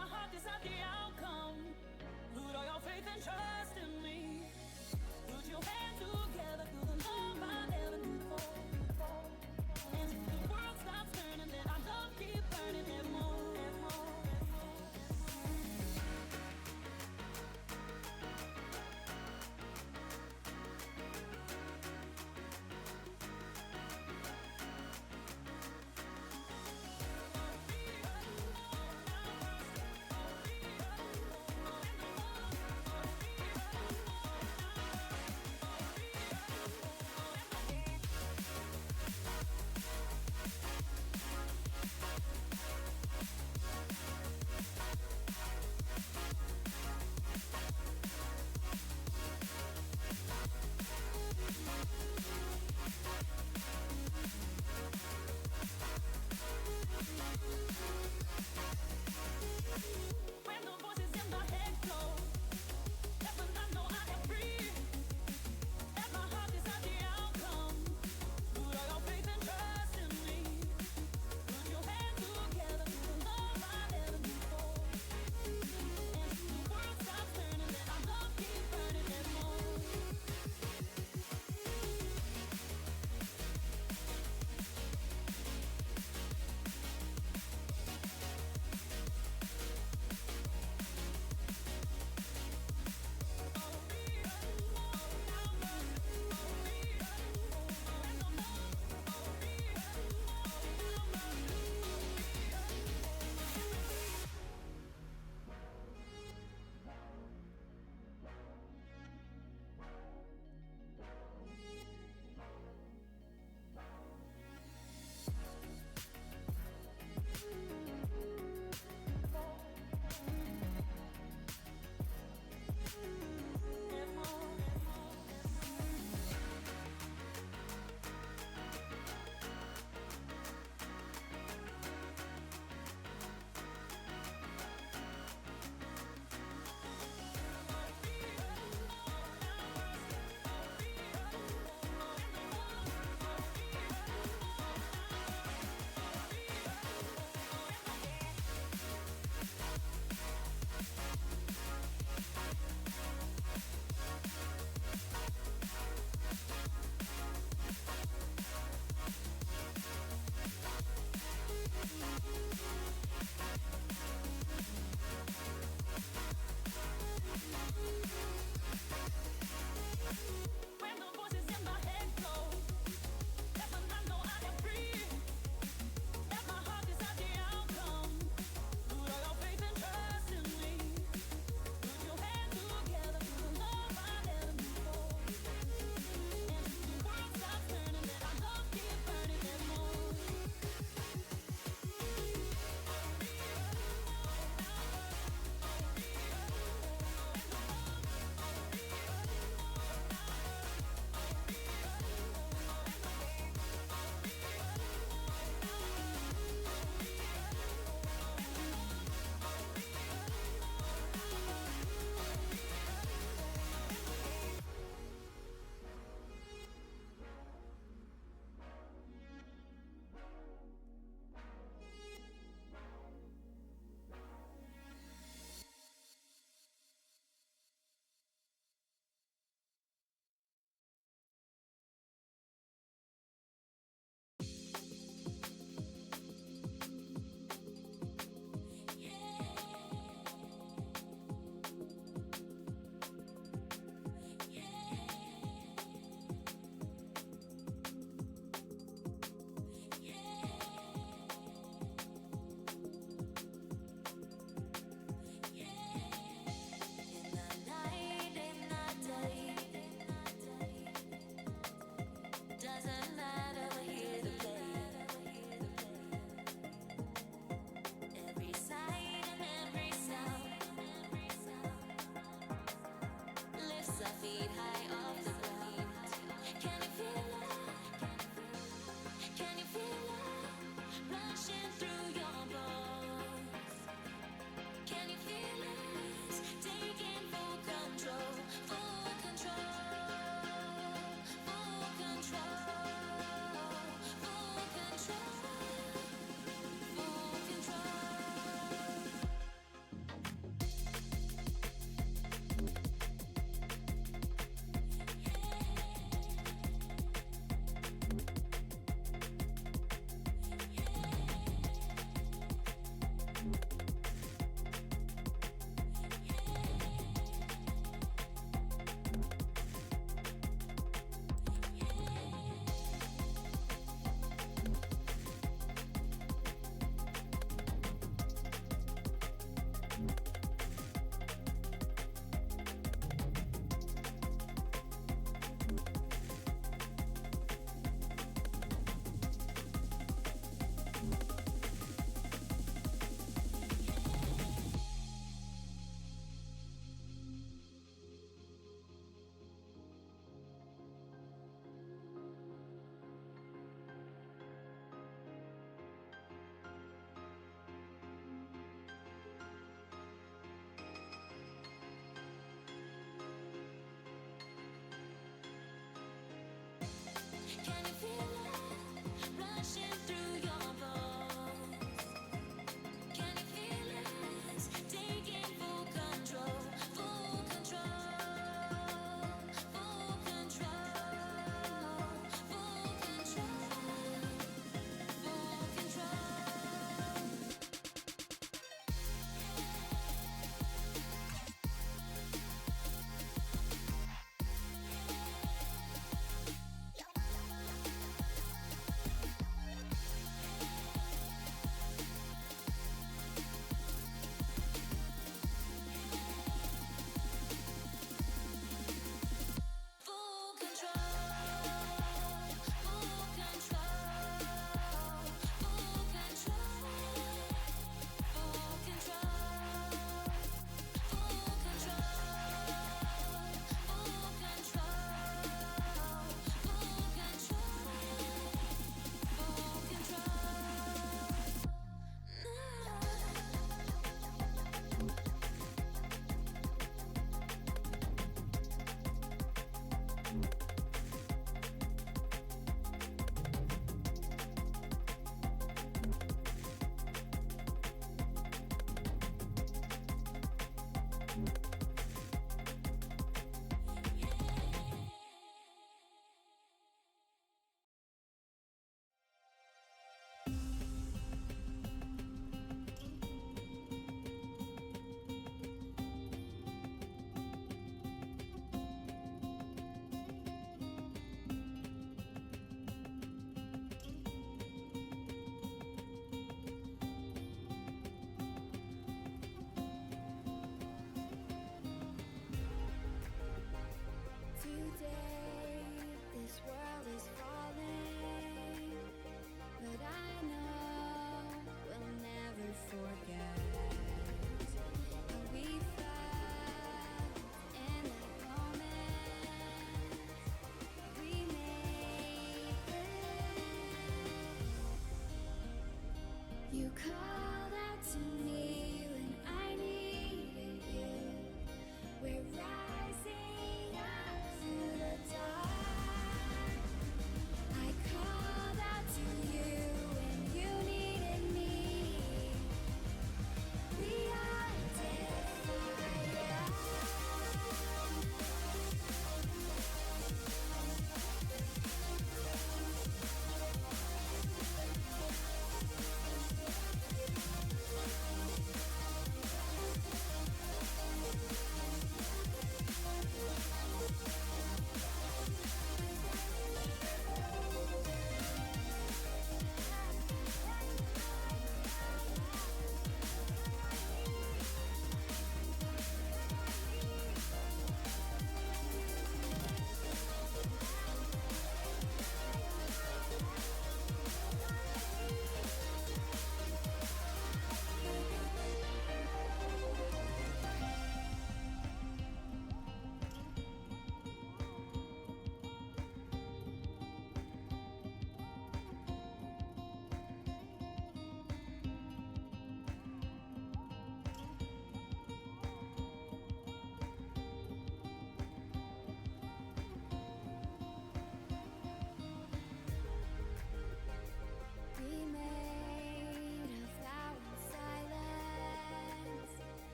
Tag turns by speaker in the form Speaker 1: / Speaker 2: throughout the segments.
Speaker 1: my heart decide the outcome. Put all your faith and trust in me. Put your hands together, feel the love I never knew before. And if the world stops turning, then our love keep burning and more and more.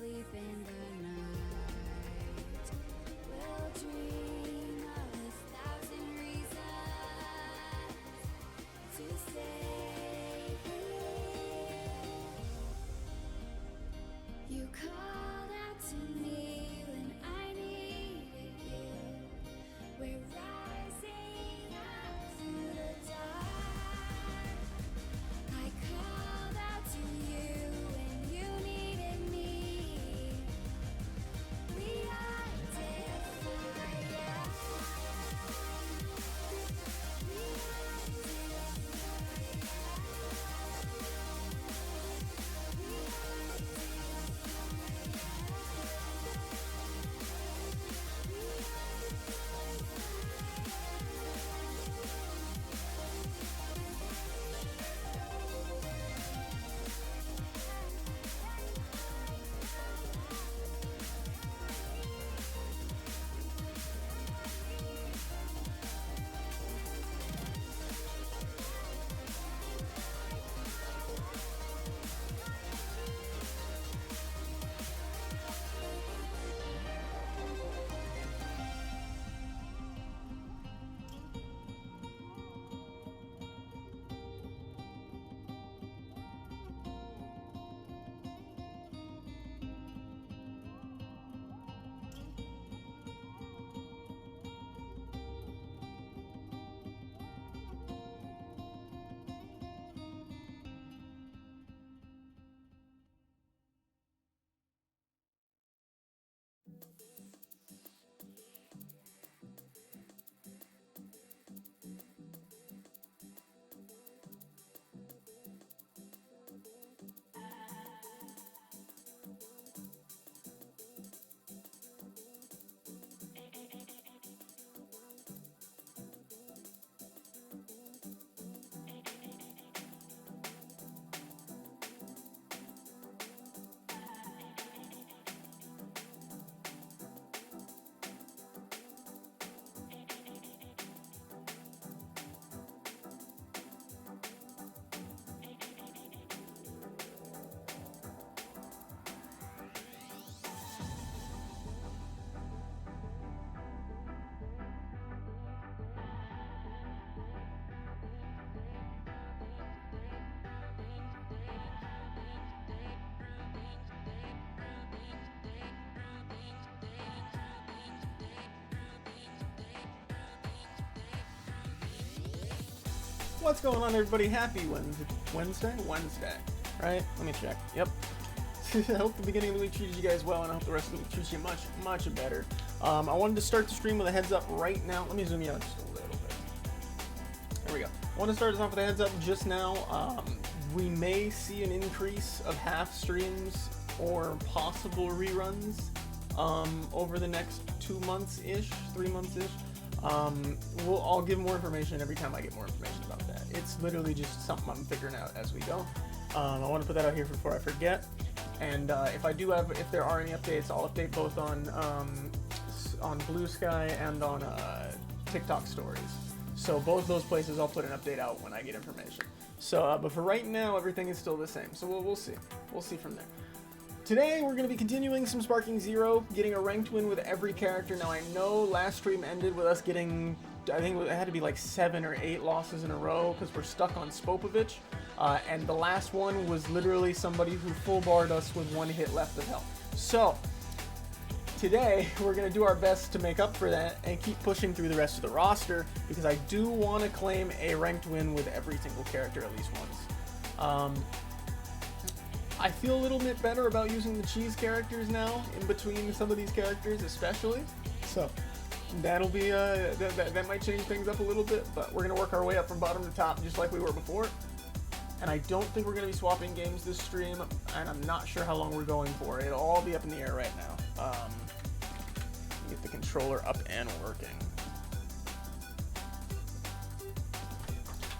Speaker 1: sleep in the night. We'll dream of 1,000 reasons to stay here. You called out to me when I needed you. We're rising up through the dark. I called out to you when you needed me. We are different. We are
Speaker 2: What's going on, everybody? Happy Wednesday, right? Let me check. Yep. I hope the beginning of the week treated you guys well, and I hope the rest of the week treats you much better. I wanted to start the stream with a heads up right now. Let me zoom you out just a little bit. There we go. I want to start us off with a heads up just now. We may see an increase of half streams or possible reruns over the next 2 months-ish, 3 months-ish. I'll give more information every time I get more information about that. It's literally just something I'm figuring out as we go. I want to put that out here before I forget. And if there are any updates, I'll update both on Blue Sky and on TikTok stories. So both those places I'll put an update out when I get information. So, but for right now, everything is still the same. So we'll see. We'll see from there. Today, we're going to be continuing some Sparking Zero, getting a ranked win with every character. Now, I know last stream ended with us getting, I think it had to be like 7 or 8 losses in a row because we're stuck on Spopovich. And the last one was literally somebody who full barred us with 1 hit left of health. So, today, we're going to do our best to make up for that and keep pushing through the rest of the roster because I do want to claim a ranked win with every single character at least once. I feel a little bit better about using the cheese characters now in between some of these characters especially. So that'll be that might change things up a little bit, but we're gonna work our way up from bottom to top just like we were before. And I don't think we're gonna be swapping games this stream, and I'm not sure how long we're going for. It'll all be up in the air right now. Get the controller up and working.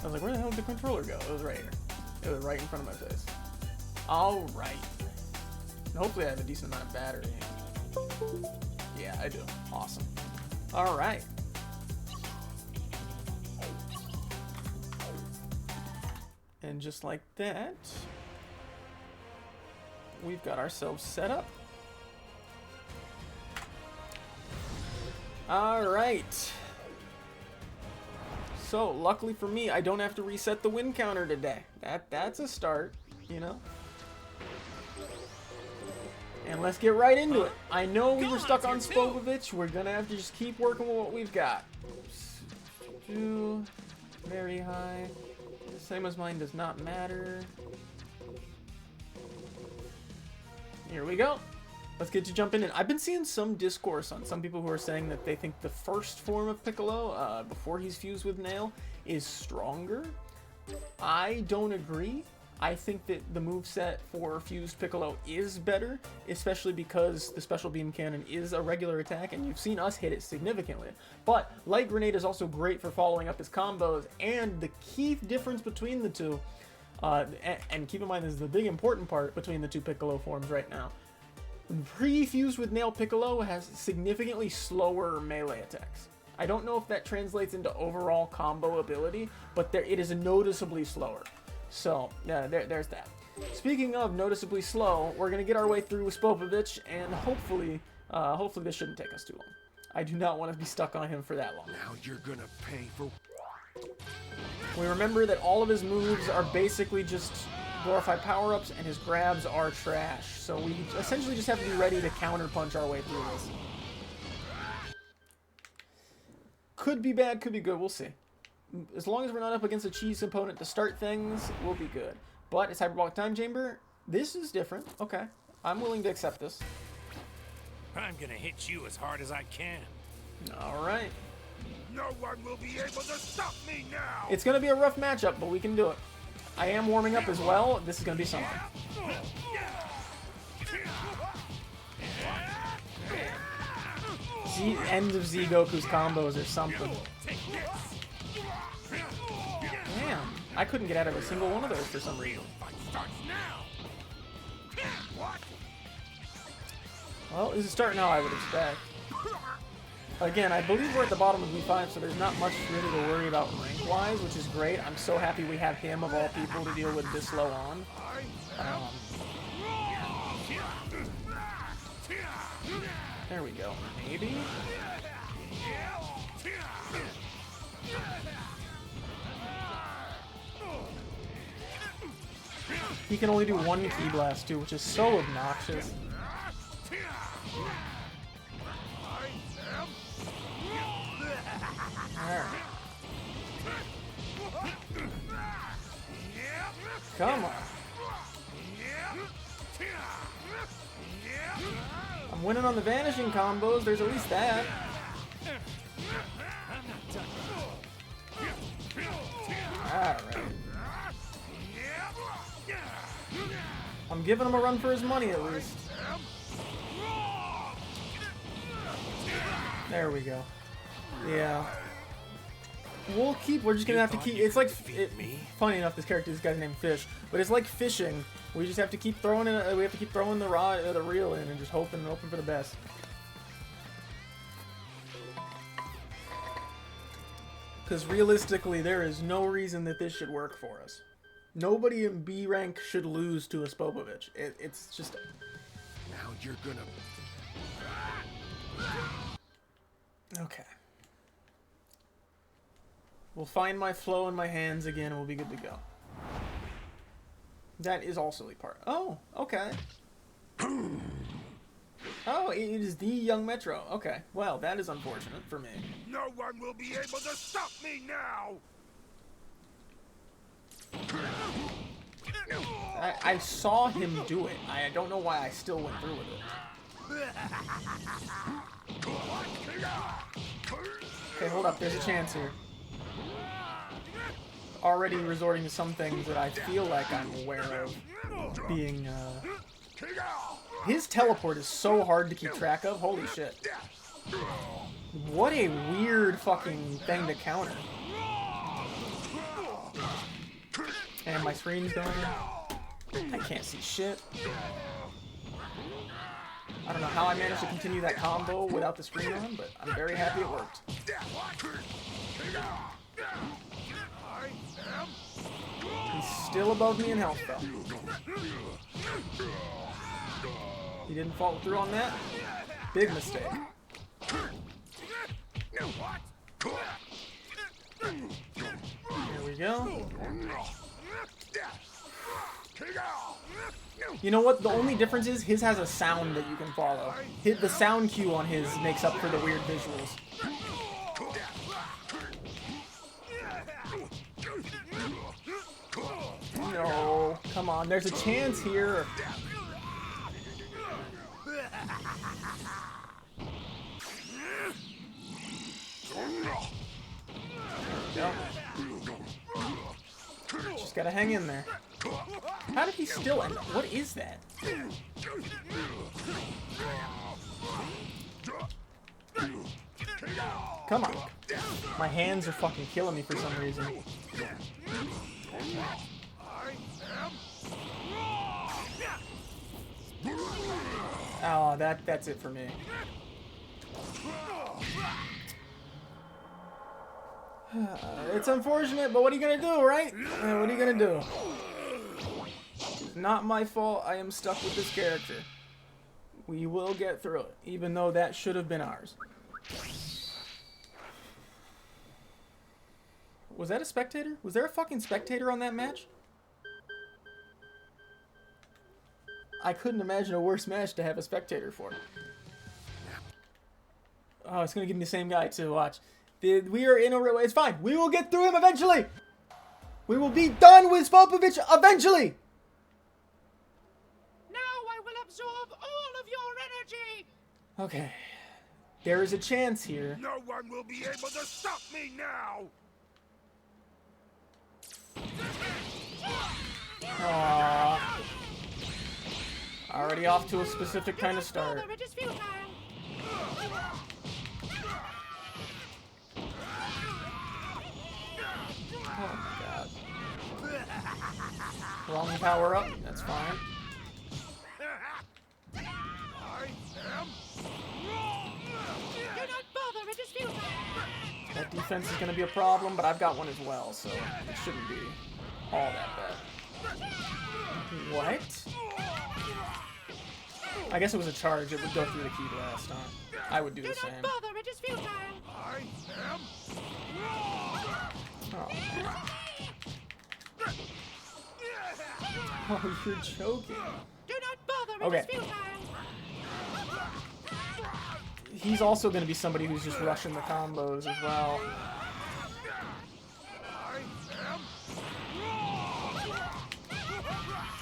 Speaker 2: I was like, where the hell did the controller go? It was right here. It was right in front of my face. Alright. Hopefully I have a decent amount of battery. Yeah, I do. Awesome. Alright. And just like that, we've got ourselves set up. Alright. So, luckily for me, I don't have to reset the win counter today. That's a start, you know? And let's get right into it. I know we were stuck on Spopovich. We're gonna have to just keep working with what we've got. Very high. Same as mine does not matter. Here we go. Let's get to jumping in. I've been seeing some discourse on some people who are saying that they think the first form of Piccolo, before he's fused with Nail, is stronger. I don't agree. I think that the moveset for fused Piccolo is better, especially because the special beam cannon is a regular attack, and you've seen us hit it significantly. But Light Grenade is also great for following up his combos, and the key difference between the two, and keep in mind this is the big important part between the two Piccolo forms right now, pre-fused with Nail Piccolo has significantly slower melee attacks. I don't know if that translates into overall combo ability, but it is noticeably slower. So, there's that. Speaking of noticeably slow, we're going to get our way through with Spopovich, and hopefully this shouldn't take us too long. I do not want to be stuck on him for that long.
Speaker 3: Now you're going to pay for...
Speaker 2: We remember that all of his moves are basically just glorified power-ups, and his grabs are trash. So we essentially just have to be ready to counter-punch our way through this. Could be bad, could be good, we'll see. As long as we're not up against a cheese opponent to start things, we'll be good. But it's Hyperbolic Time Chamber. This is different. Okay. I'm willing to accept this.
Speaker 3: I'm gonna hit you as hard as I can.
Speaker 2: Alright.
Speaker 3: No one will be able to stop me now!
Speaker 2: It's gonna be a rough matchup, but we can do it. I am warming up as well. This is gonna be something. End of Z Goku's combos or something. Damn, I couldn't get out of a single one of those for some reason. Well, this is starting how I would expect. Again, I believe we're at the bottom of V5, so there's not much really to worry about rank-wise, which is great. I'm so happy we have him, of all people, to deal with this low on. There we go. Maybe? He can only do one Ki Blast, too, which is so obnoxious. Alright. Come on. I'm winning on the vanishing combos. There's at least that. Alright. I'm giving him a run for his money at least. There we go. Yeah. We're just gonna have to keep, it's like, funny enough, this guy's named Fish, but it's like fishing. We just have to keep throwing in, we have to keep throwing the rod, or the reel in, and just hoping and hoping for the best. Because realistically, there is no reason that this should work for us. Nobody in B rank should lose to a Spopovich. It's just...
Speaker 3: Now you're gonna...
Speaker 2: Okay. We'll find my flow in my hands again and we'll be good to go. That is also a part. Oh, okay. Oh, it is the young Metro. Okay. Well, that is unfortunate for me.
Speaker 3: No one will be able to stop me now!
Speaker 2: I saw him do it. I don't know why I still went through with it. Okay, hold up. There's a chance here. Already resorting to some things that I feel like I'm aware of being, His teleport is so hard to keep track of. Holy shit. What a weird fucking thing to counter. And my screen's going. I can't see shit. I don't know how I managed to continue that combo without the screen on, but I'm very happy it worked. He's still above me in health, though. He didn't follow through on that. Big mistake. You know what? The only difference is his has a sound that you can follow. The sound cue on his makes up for the weird visuals. No, come on. There's a chance here. There we go. Just gotta hang in there. How did he still end up? What is that? Come on. My hands are fucking killing me for some reason. Oh, that's it for me. It's unfortunate, but what are you gonna do, right? What are you gonna do? It's not my fault. I am stuck with this character. We will get through it, even though that should have been ours. Was that a spectator? Was there a fucking spectator on that match? I couldn't imagine a worse match to have a spectator for. Oh, it's gonna give me the same guy too. Watch. We are in a... It's fine. We will get through him eventually. We will be done with Spopovich eventually.
Speaker 4: Now I will absorb all of your energy.
Speaker 2: Okay. There is a chance here.
Speaker 3: No one will be able to stop me now!
Speaker 2: Aww. Already off to a specific kind of start.
Speaker 4: It is futile.
Speaker 2: Oh my god. Wrong power up. That's fine.
Speaker 3: I am...
Speaker 4: Do not bother, it is futile.
Speaker 2: That defense is going to be a problem, but I've got one as well, so it shouldn't be all that bad. What? I guess it was a charge. It would go through the key blast, huh? I would do the same.
Speaker 4: Do not bother, it is futile.
Speaker 3: I am...
Speaker 2: Oh, man. Oh, you're joking.
Speaker 4: Do not bother,
Speaker 2: Okay.
Speaker 4: it is futile.
Speaker 2: He's also going to be somebody who's just rushing the combos as well.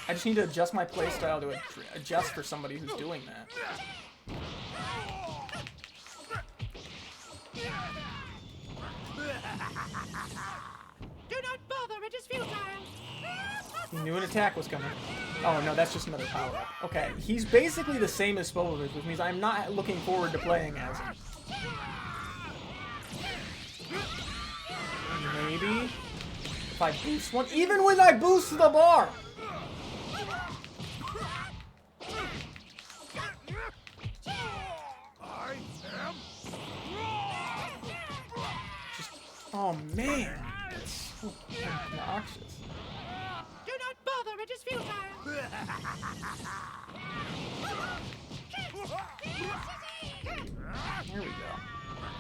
Speaker 2: I just need to adjust my playstyle to adjust for somebody who's doing that.
Speaker 4: Do not bother, it is futile.
Speaker 2: He knew an attack was coming. Oh no, that's just another power up. Okay, he's basically the same as Spopovich, which means I'm not looking forward to playing as him. Maybe if I boost one, even when I boost the bar.
Speaker 3: I am...
Speaker 2: Just, oh man, that's so obnoxious.
Speaker 4: Do not bother, it is futile.
Speaker 2: There we go.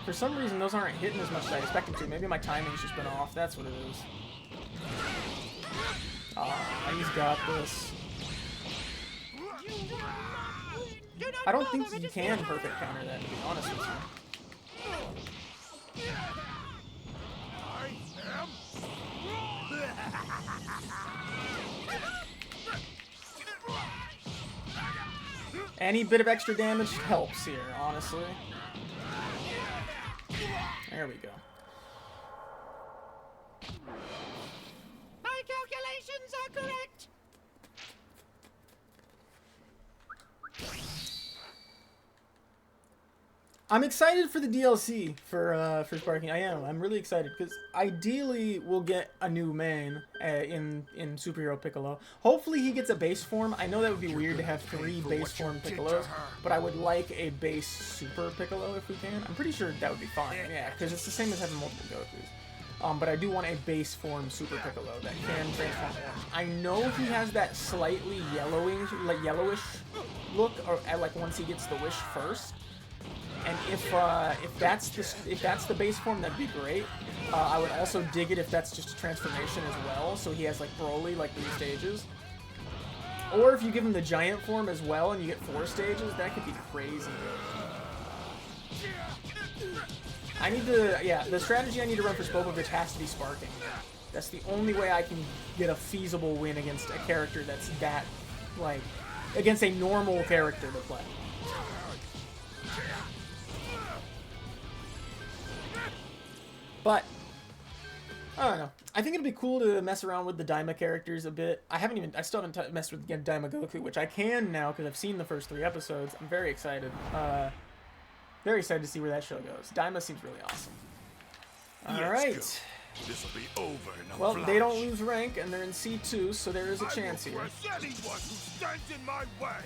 Speaker 2: For some reason, those aren't hitting as much as I expected to. Maybe my timing's just been off. That's what it is. Ah, he's got this. I don't think you can perfect counter that, to be honest with you.
Speaker 3: I am...
Speaker 2: Any bit of extra damage helps here, honestly. There we go.
Speaker 4: My calculations are correct.
Speaker 2: I'm excited for the DLC for Sparking. I am. I'm really excited because ideally we'll get a new main in Superhero Piccolo. Hopefully he gets a base form. I know that would be weird to have 3 base form Piccolos, but I would like a base Super Piccolo if we can. I'm pretty sure that would be fine. Yeah, because it's the same as having multiple Gokus. But I do want a base form Super Piccolo that can transform orange. I know he has that slightly yellowish look, or like once he gets the wish first. And if that's the base form, that'd be great. I would also dig it if that's just a transformation as well. So he has like Broly, like 3 stages. Or if you give him the giant form as well and you get 4 stages, that could be crazy. I need to, yeah, the strategy I need to run for Spopovich has to be sparking. That's the only way I can get a feasible win against a character that's that, like, against a normal character to play. But, I don't know. I think it'd be cool to mess around with the Daima characters a bit. I still haven't messed with Daima Goku, which I can now because I've seen the first 3 episodes. I'm very excited. Very excited to see where that show goes. Daima seems really awesome. Alright.
Speaker 3: This'll be over in a
Speaker 2: Well,
Speaker 3: flash.
Speaker 2: they don't lose rank, and they're in C2, so there is a chance here.
Speaker 3: I will crush anyone who stands in my way.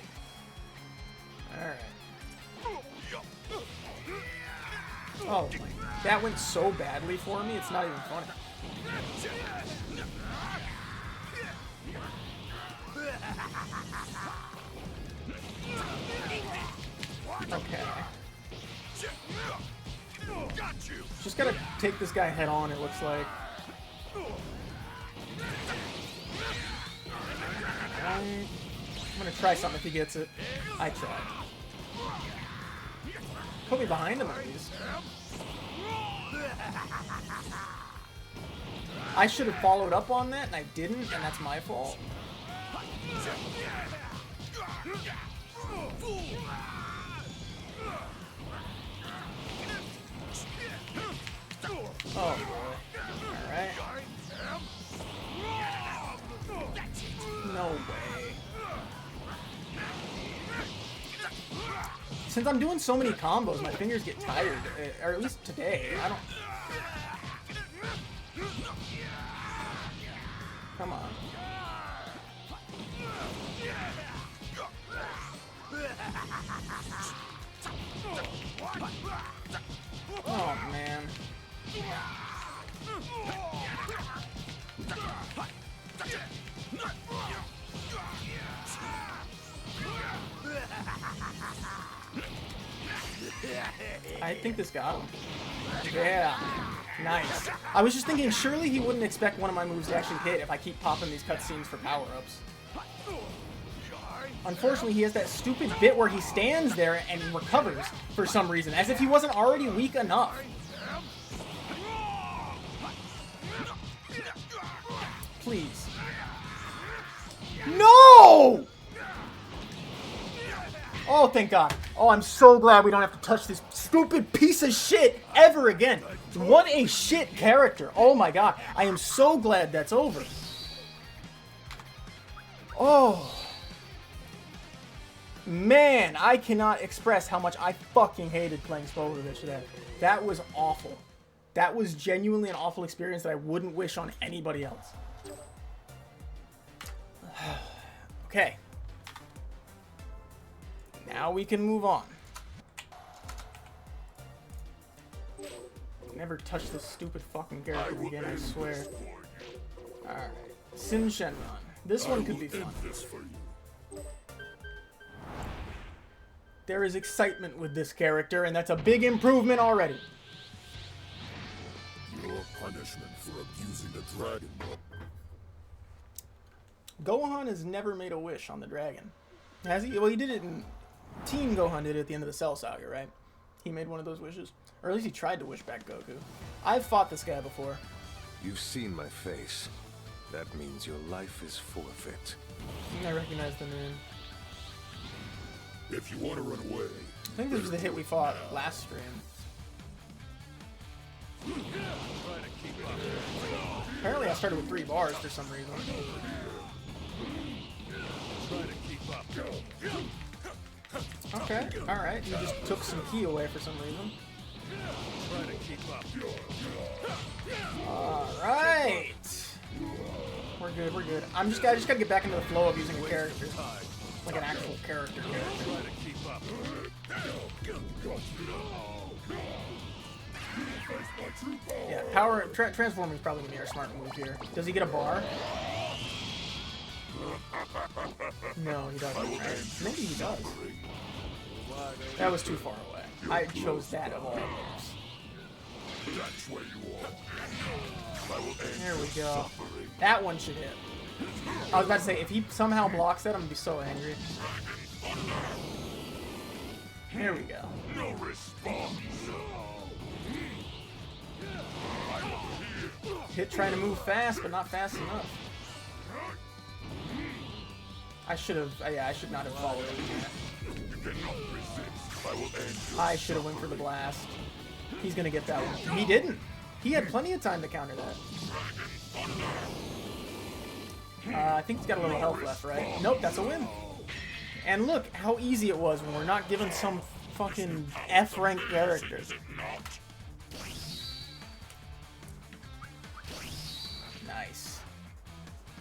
Speaker 2: Alright. Oh, that went so badly for me, it's not even funny. Okay. Just gotta take this guy head on, it looks like. I'm gonna try something if he gets it. I tried. Put me behind him at least. I should have followed up on that, and I didn't, and that's my fault. Oh boy. Alright. No way. Since I'm doing so many combos, my fingers get tired. Or at least today. I don't... Come on. Oh, man. I think this got him. Yeah. Nice. I was just thinking, surely he wouldn't expect one of my moves to actually hit if I keep popping these cutscenes for power-ups. Unfortunately, he has that stupid bit where he stands there and recovers for some reason, as if he wasn't already weak enough. Please. No! Oh, thank God. Oh, I'm so glad we don't have to touch this stupid piece of shit ever again. What a shit character. Oh my God. I am so glad that's over. Oh. Man, I cannot express how much I fucking hated playing Spopovich today. That was awful. That was genuinely an awful experience that I wouldn't wish on anybody else. Okay. Now we can move on. Never touch this stupid fucking character again, I swear. Alright. Sin Shenron. This one could be fun. There is excitement with this character, and that's a big improvement already.
Speaker 3: Your punishment for abusing the dragon.
Speaker 2: Gohan has never made a wish on the dragon. Has he? Well, he did it in... Team Gohan did it at the end of the Cell Saga, right? He made one of those wishes. Or at least he tried to wish back Goku. I've fought this guy before.
Speaker 5: You've seen my face. That means your life is forfeit.
Speaker 2: I recognize the name.
Speaker 3: If you want to run away,
Speaker 2: I think this was the hit we fought last stream. Apparently I started with 3 bars for some reason. Okay, alright. You just took some ki away for some reason. Alright! We're good, we're good. I just gotta get back into the flow of using a character. Like an actual character. Yeah, power transforming is probably gonna be our smart move here. Does he get a bar? No, he doesn't. Right? Maybe he does. That was too far away. I chose that of all moves. There we go. That one should hit. I was about to say, if he somehow blocks that, I'm gonna be so angry. There we go.
Speaker 3: No response.
Speaker 2: Hit trying to move fast, but not fast enough. I should have, yeah, I should not have followed it.
Speaker 3: You cannot resist. I will end you.
Speaker 2: I should have went for the blast. He's gonna get that one. He didn't. He had plenty of time to counter that. I think he's got a little health left, right? Nope, that's a win. And look how easy it was when we're not given some fucking F-rank character. Nice.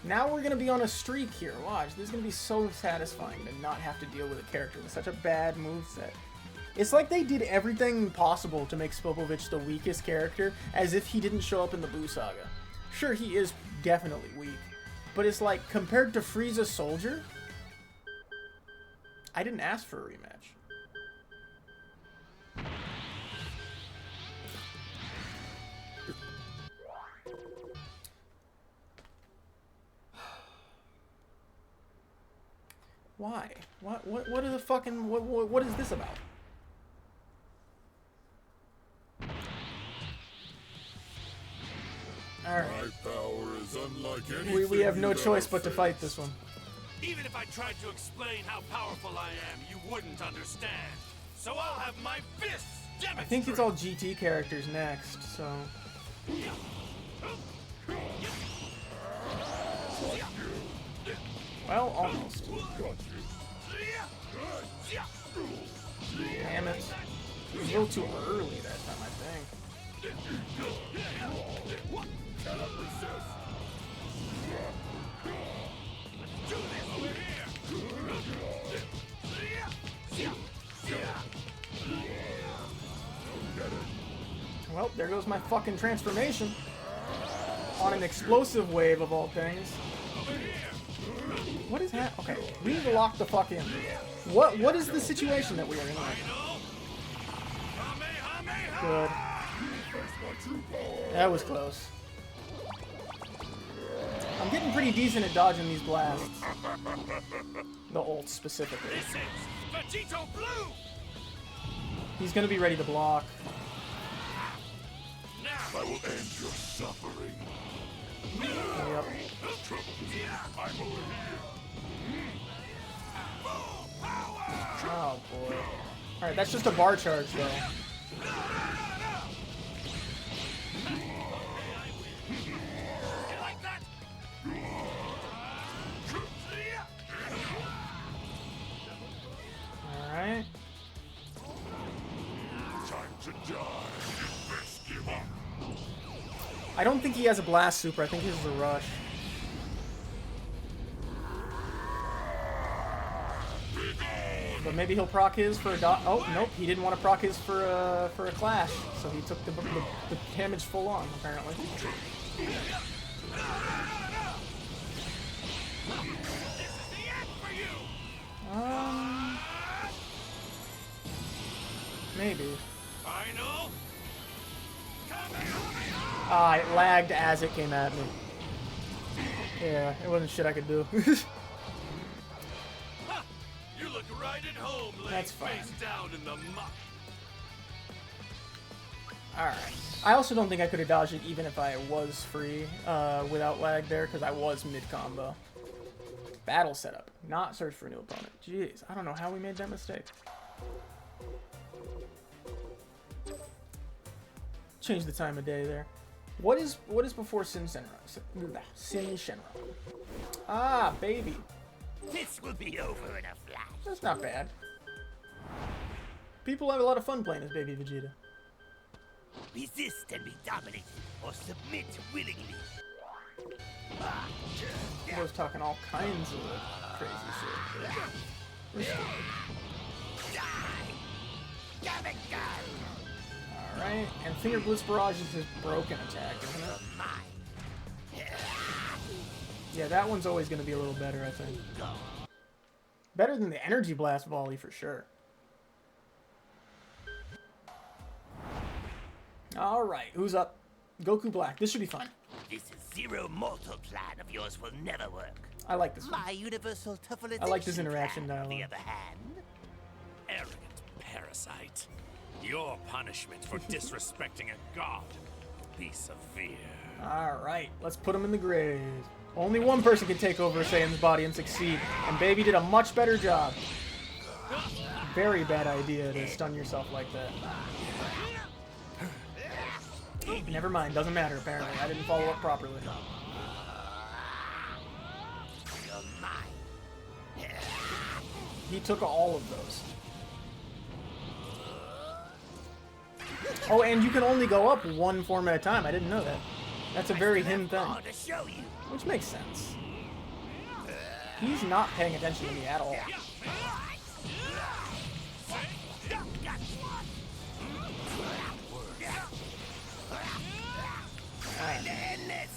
Speaker 2: Now we're gonna be on a streak here. Watch, this is gonna be so satisfying to not have to deal with a character with such a bad moveset. It's like they did everything possible to make Spopovich the weakest character, as if he didn't show up in the Buu Saga. Sure, he is definitely weak, but it's like, compared to Frieza Soldier, I didn't ask for a rematch. Why? What is the fucking, what is this about? Alright.
Speaker 3: My power is unlike anything
Speaker 2: We have no
Speaker 3: you've
Speaker 2: choice
Speaker 3: ever
Speaker 2: but to
Speaker 3: faced.
Speaker 2: fight this one.
Speaker 6: Even if I tried to explain how powerful I am, you wouldn't understand. So I'll have my fists demonstrate.
Speaker 2: I think it's all GT characters next, so... Well, almost. Damn it. It was a little too early that time, I think.
Speaker 3: Cannot resist.
Speaker 6: Do this over
Speaker 2: Well, there goes my fucking transformation. On an explosive wave of all things. What is happening? Okay, we need to lock the fuck in. What is the situation that we are in right now? Good. That was close. I'm getting pretty decent at dodging these blasts. The ult specifically.
Speaker 6: This is Vegito Blue.
Speaker 2: He's gonna be ready to block.
Speaker 3: I will end your suffering.
Speaker 2: Yep.
Speaker 3: I'm over here.
Speaker 2: Oh boy. Alright, that's just a bar charge though. Alright.
Speaker 3: Time to die. Best give up.
Speaker 2: I don't think he has a blast super, I think he has a rush. But maybe he'll proc his for a dot. Oh, nope, he didn't want to proc his for a clash, so he took the damage full on, apparently. Maybe.
Speaker 6: Final.
Speaker 2: Ah, it lagged as it came at me. Yeah, it wasn't shit I could do.
Speaker 6: You look right at home, laying
Speaker 2: That's fine.
Speaker 6: face down in the muck.
Speaker 2: Alright. I also don't think I could have dodged it even if I was free without lag there, because I was mid-combo. Battle setup, not search for a new opponent. Jeez, I don't know how we made that mistake. Change the time of day there. What is before Sin Shenron? Sin Shenron. Ah, baby.
Speaker 4: This will be over in a flash.
Speaker 2: That's not bad. People have a lot of fun playing as Baby Vegeta.
Speaker 4: Resist and be dominated, or submit willingly.
Speaker 2: He was talking all kinds of crazy shit. Alright, and Finger Blitz Barrage is his broken attack, isn't it? Yeah, that one's always going to be a little better, I think. Better than the Energy Blast Volley, for sure. Alright, who's up? Goku Black. This should be fun.
Speaker 4: This zero mortal plan of yours will never work.
Speaker 2: I like this one.
Speaker 4: My universal tuffleization
Speaker 2: I like this interaction
Speaker 4: plan, on
Speaker 2: dialogue.
Speaker 4: the other hand,
Speaker 6: Arrogant parasite. Your punishment for disrespecting a god will be severe.
Speaker 2: Alright, let's put him in the grave. Only one person can take over a Saiyan's body and succeed, and Baby did a much better job. Very bad idea to stun yourself like that. Never mind, doesn't matter apparently. I didn't follow up properly.
Speaker 4: you're mine.
Speaker 2: He took all of those. Oh, and you can only go up one form at a time. I didn't know that. That's a very him thing.
Speaker 4: To show you.
Speaker 2: Which makes sense. He's not paying attention to me at all.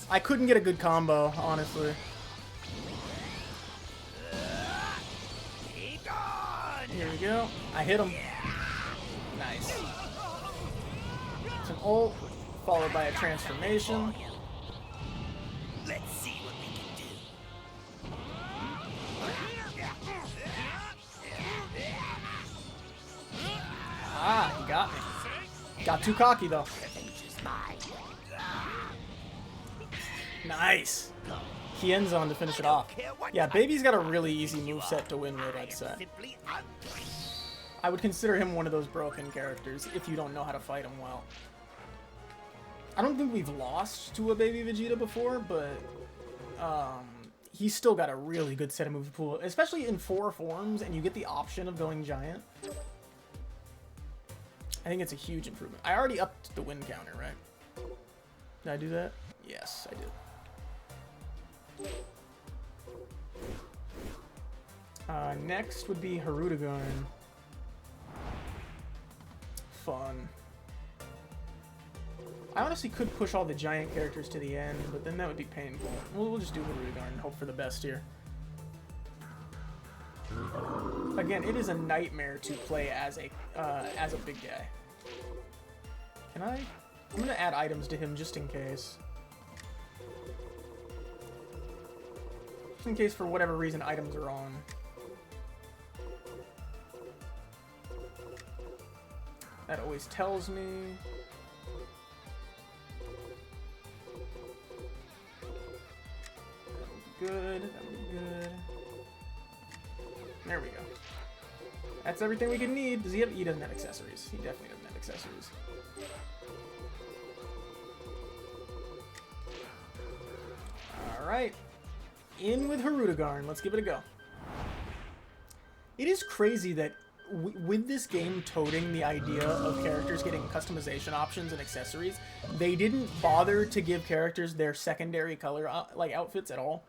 Speaker 2: I couldn't get a good combo, honestly. Here we go. I hit him. Nice. It's an ult, followed by a transformation.
Speaker 4: Let's see what we can do.
Speaker 2: Ah, he got me. Got too cocky, though.
Speaker 4: Revenge is mine.
Speaker 2: Nice. He ends on to finish it off. Yeah, Baby's got a really easy moveset to win with, I'd say.
Speaker 4: Simply
Speaker 2: I would consider him one of those broken characters if you don't know how to fight him well. I don't think we've lost to a Baby Vegeta before, but he's still got a really good set of move pool, especially in 4 forms, and you get the option of going giant. I think it's a huge improvement. I already upped the win counter, right? Did I do that? Yes, I did. Next would be Hirudegarn. Fun. I honestly could push all the giant characters to the end, but then that would be painful. We'll just do Hirudegarn and hope for the best here. Again, it is a nightmare to play as a big guy. Can I? I'm gonna add items to him just in case. Just in case for whatever reason items are on. That always tells me. That would be good. That would be good. There we go. That's everything we can need. Does he have? He doesn't have accessories. He definitely doesn't have accessories. Alright. In with Hirudegarn. Let's give it a go. It is crazy that with this game toting the idea of characters getting customization options and accessories, they didn't bother to give characters their secondary color like outfits at all.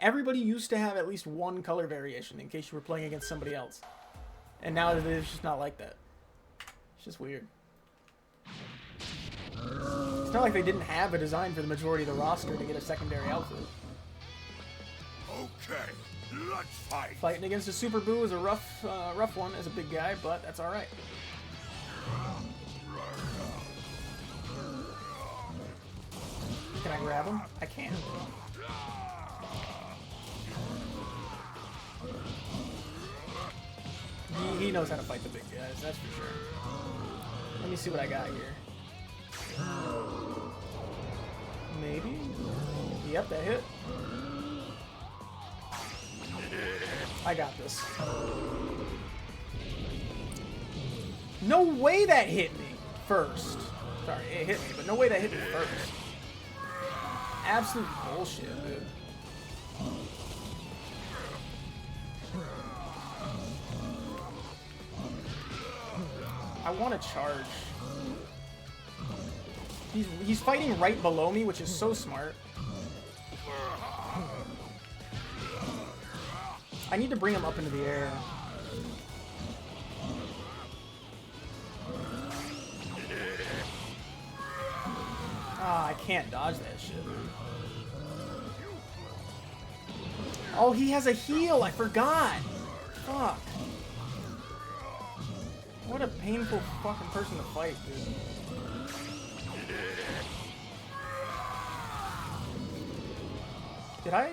Speaker 2: Everybody used to have at least one color variation in case you were playing against somebody else. And now it's just not like that. It's just weird. It's not like they didn't have a design for the majority of the roster to get a secondary outfit.
Speaker 3: Okay, let's fight.
Speaker 2: Fighting against a Super Boo is a rough one as a big guy, but that's all right. Can I grab him? I can. He knows how to fight the big guys, that's for sure. Let me see what I got here. Maybe? Yep, that hit. I got this. No way that hit me first. Sorry, it hit me, but no way that hit me first. Absolute bullshit, dude. I want to charge. He's fighting right below me, which is so smart. I need to bring him up into the air. Ah, I can't dodge that shit. Oh, he has a heal. I forgot. Fuck. What a painful fucking person to fight, dude. Did I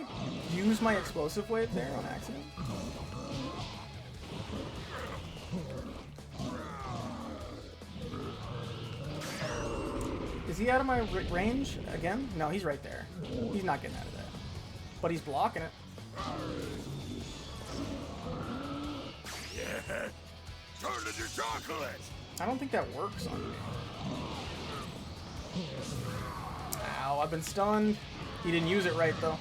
Speaker 2: use my explosive wave there on accident? Is he out of my range again? No, he's right there. He's not getting out of that. But he's blocking it.
Speaker 3: Yeah. Turn into chocolate.
Speaker 2: I don't think that works on me. Ow, I've been stunned. He didn't use it right, though.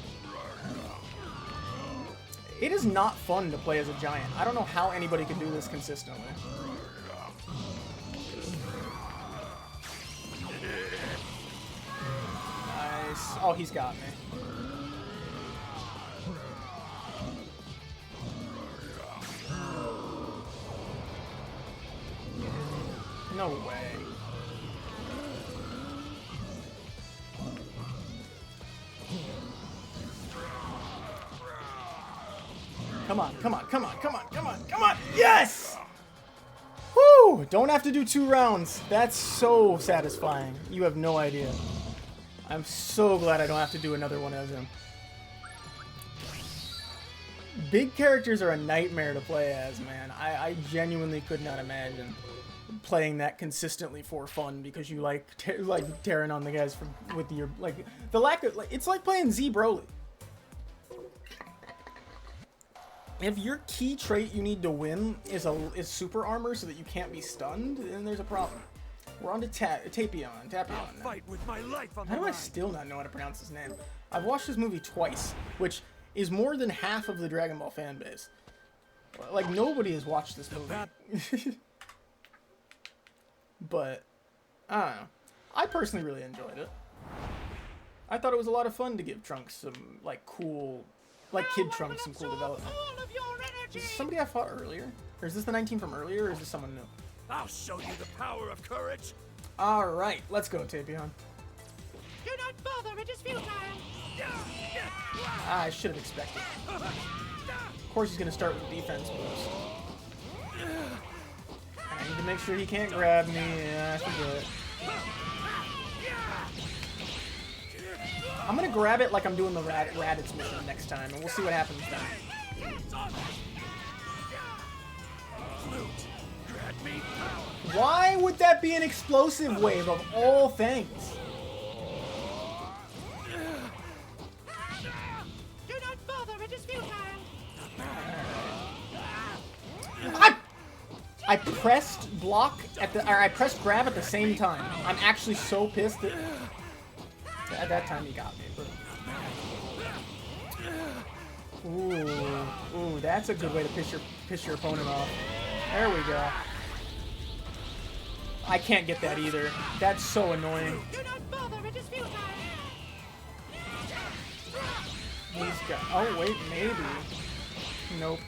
Speaker 2: It is not fun to play as a giant. I don't know how anybody can do this consistently. Nice. Oh, he's got me. No way. Come on, come on, come on, come on, come on, come on! Yes! Woo! Don't have to do 2 rounds. That's so satisfying. You have no idea. I'm so glad I don't have to do another one as him. Big characters are a nightmare to play as, man. I genuinely could not imagine playing that consistently for fun because you like tearing on the guys with your the lack of it's like playing Z Broly. If your key trait you need to win is super armor so that you can't be stunned, then there's a problem. We're on to Tapion.
Speaker 3: Fight with my life on
Speaker 2: How
Speaker 3: the
Speaker 2: do I
Speaker 3: line.
Speaker 2: still not know how to pronounce his name? I've watched this movie twice, which is more than half of the Dragon Ball fan base. Like, nobody has watched this movie. But, I don't know. I personally really enjoyed it. I thought it was a lot of fun to give Trunks some, like, cool... Like, Kid Trunks some cool development. Is this somebody I fought earlier? Or is this the 19 from earlier, or is this someone new?
Speaker 3: I'll show you the power of courage.
Speaker 2: Alright, let's go, Tapion.
Speaker 1: Do not bother, it is futile.
Speaker 2: I should have expected. Of course he's going to start with defense boost. I need to make sure he can't grab me. Yeah, I forget it. I'm going to grab it like I'm doing the Raditz mission next time, and we'll see what happens then. Why would that be an explosive wave of all things?
Speaker 1: Do not bother, it is futile.
Speaker 2: I pressed block or I pressed grab at the same time. I'm actually so pissed that at that time he got me. But... Ooh, that's a good way to piss your opponent off. There we go. I can't get that either. That's so annoying.
Speaker 1: Do not bother, it is futile.
Speaker 2: He's got. Oh wait, maybe. Nope.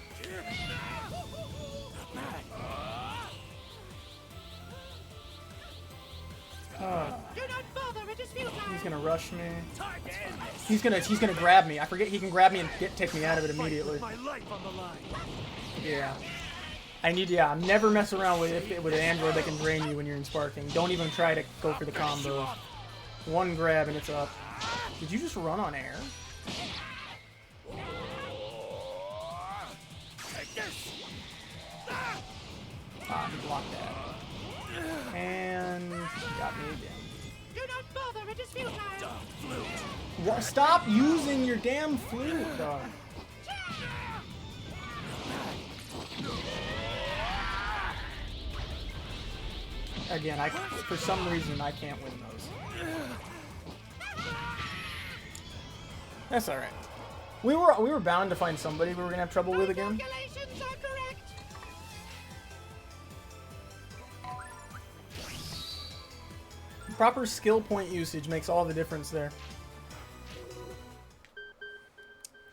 Speaker 1: Do not bother, it is futile.
Speaker 2: He's gonna rush me. He's gonna grab me. I forget he can grab me and take me out of it immediately.
Speaker 3: My life on the line.
Speaker 2: Yeah. Never mess around with an android that can drain you when you're in sparking. Don't even try to go for the combo. One grab and it's up. Did you just run on air? Ah, he blocked that. And got me again.
Speaker 1: Do not bother, it is futile.
Speaker 2: What? Stop using your damn flute, dog. Again, for some reason I can't win those. That's all right. We were bound to find somebody we were gonna have trouble with again.
Speaker 1: Calculations are correct.
Speaker 2: Proper skill point usage makes all the difference there.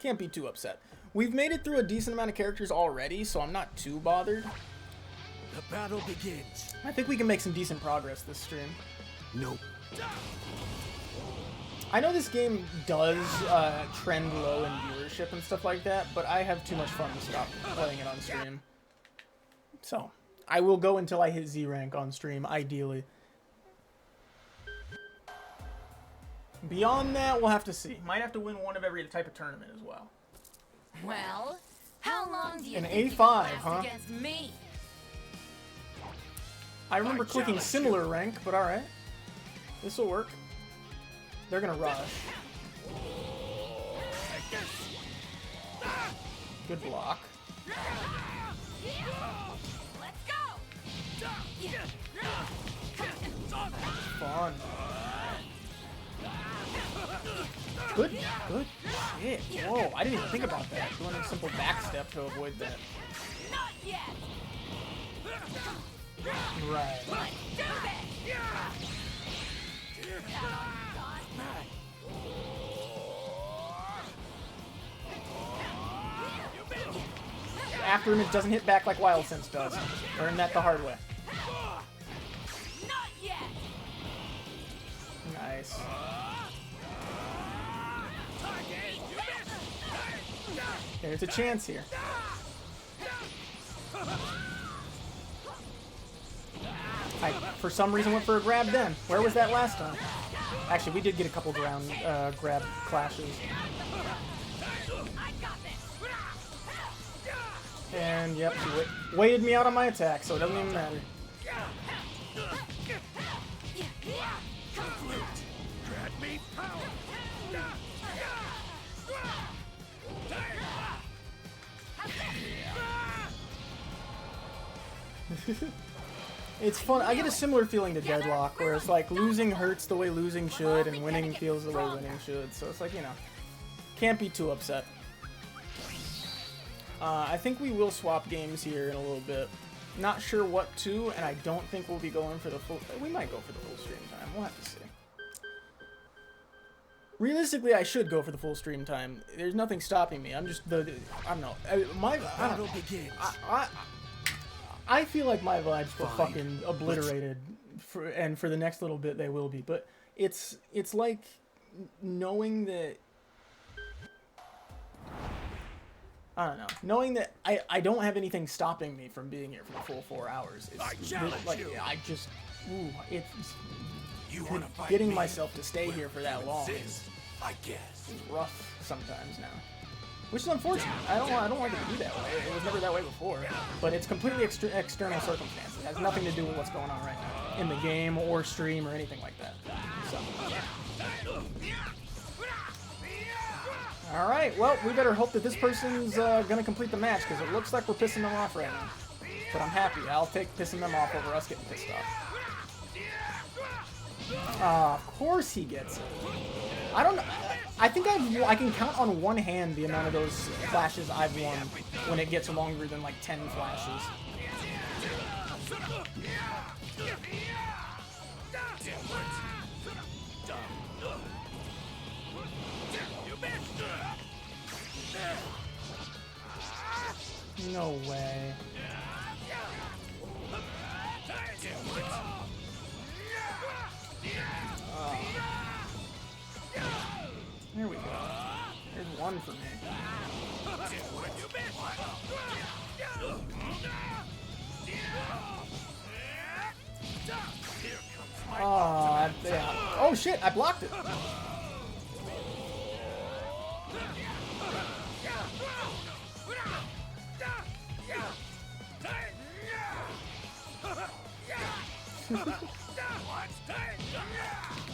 Speaker 2: Can't be too upset. We've made it through a decent amount of characters already, so I'm not too bothered.
Speaker 3: The battle begins.
Speaker 2: I think we can make some decent progress this stream.
Speaker 3: Nope.
Speaker 2: I know this game does trend low in viewership and stuff like that, but I have too much fun to stop playing it on stream. So, I will go until I hit Z rank on stream, ideally. Beyond that, we'll have to see. Might have to win one of every type of tournament as well.
Speaker 7: Well, how long do you
Speaker 2: An
Speaker 7: think you
Speaker 2: A5,
Speaker 7: can last
Speaker 2: huh?
Speaker 7: against me?
Speaker 2: I remember clicking similar rank, but alright. This'll work. They're gonna rush. Good block.
Speaker 7: Let's go!
Speaker 2: Fun. Good shit. Whoa, I didn't even think about that. Doing a simple backstep to avoid that.
Speaker 7: Not yet!
Speaker 2: Right.
Speaker 7: Do this!
Speaker 2: After him, it doesn't hit back like Wild Sense does. Learned that the hard way.
Speaker 7: Not yet!
Speaker 2: Nice. There's a chance here. I, for some reason, went for a grab then. Where was that last time? Actually, we did get a couple ground grab clashes. And, yep, she waited me out on my attack, so it doesn't even matter.
Speaker 3: Grant me power.
Speaker 2: It's fun. I get a similar feeling to Deadlock, where it's like losing hurts the way losing should, and winning feels the way winning should. So it's like, you know, can't be too upset. I think we will swap games here in a little bit. Not sure what to, and I don't think we'll be going for the full... We might go for the full stream time. We'll have to see. Realistically, I should go for the full stream time. There's nothing stopping me. I'm just... I don't know. I feel like my vibes were fucking obliterated, and for the next little bit they will be. But it's like knowing that... I don't know. Knowing that I don't have anything stopping me from being here for the full 4 hours. Getting myself to stay here for that long is rough sometimes now. Which is unfortunate. I don't like it to be that way. It was never that way before. But it's completely external circumstances. It has nothing to do with what's going on right now in the game or stream or anything like that. So. Alright, well, we better hope that this person's gonna complete the match, because it looks like we're pissing them off right now. But I'm happy. I'll take pissing them off over us getting pissed off. Of course he gets it. I don't know. I think I can count on one hand the amount of those flashes I've won when it gets longer than like 10 flashes. No way. There we go. There's one for me. Oh, yeah. Oh shit, I blocked it.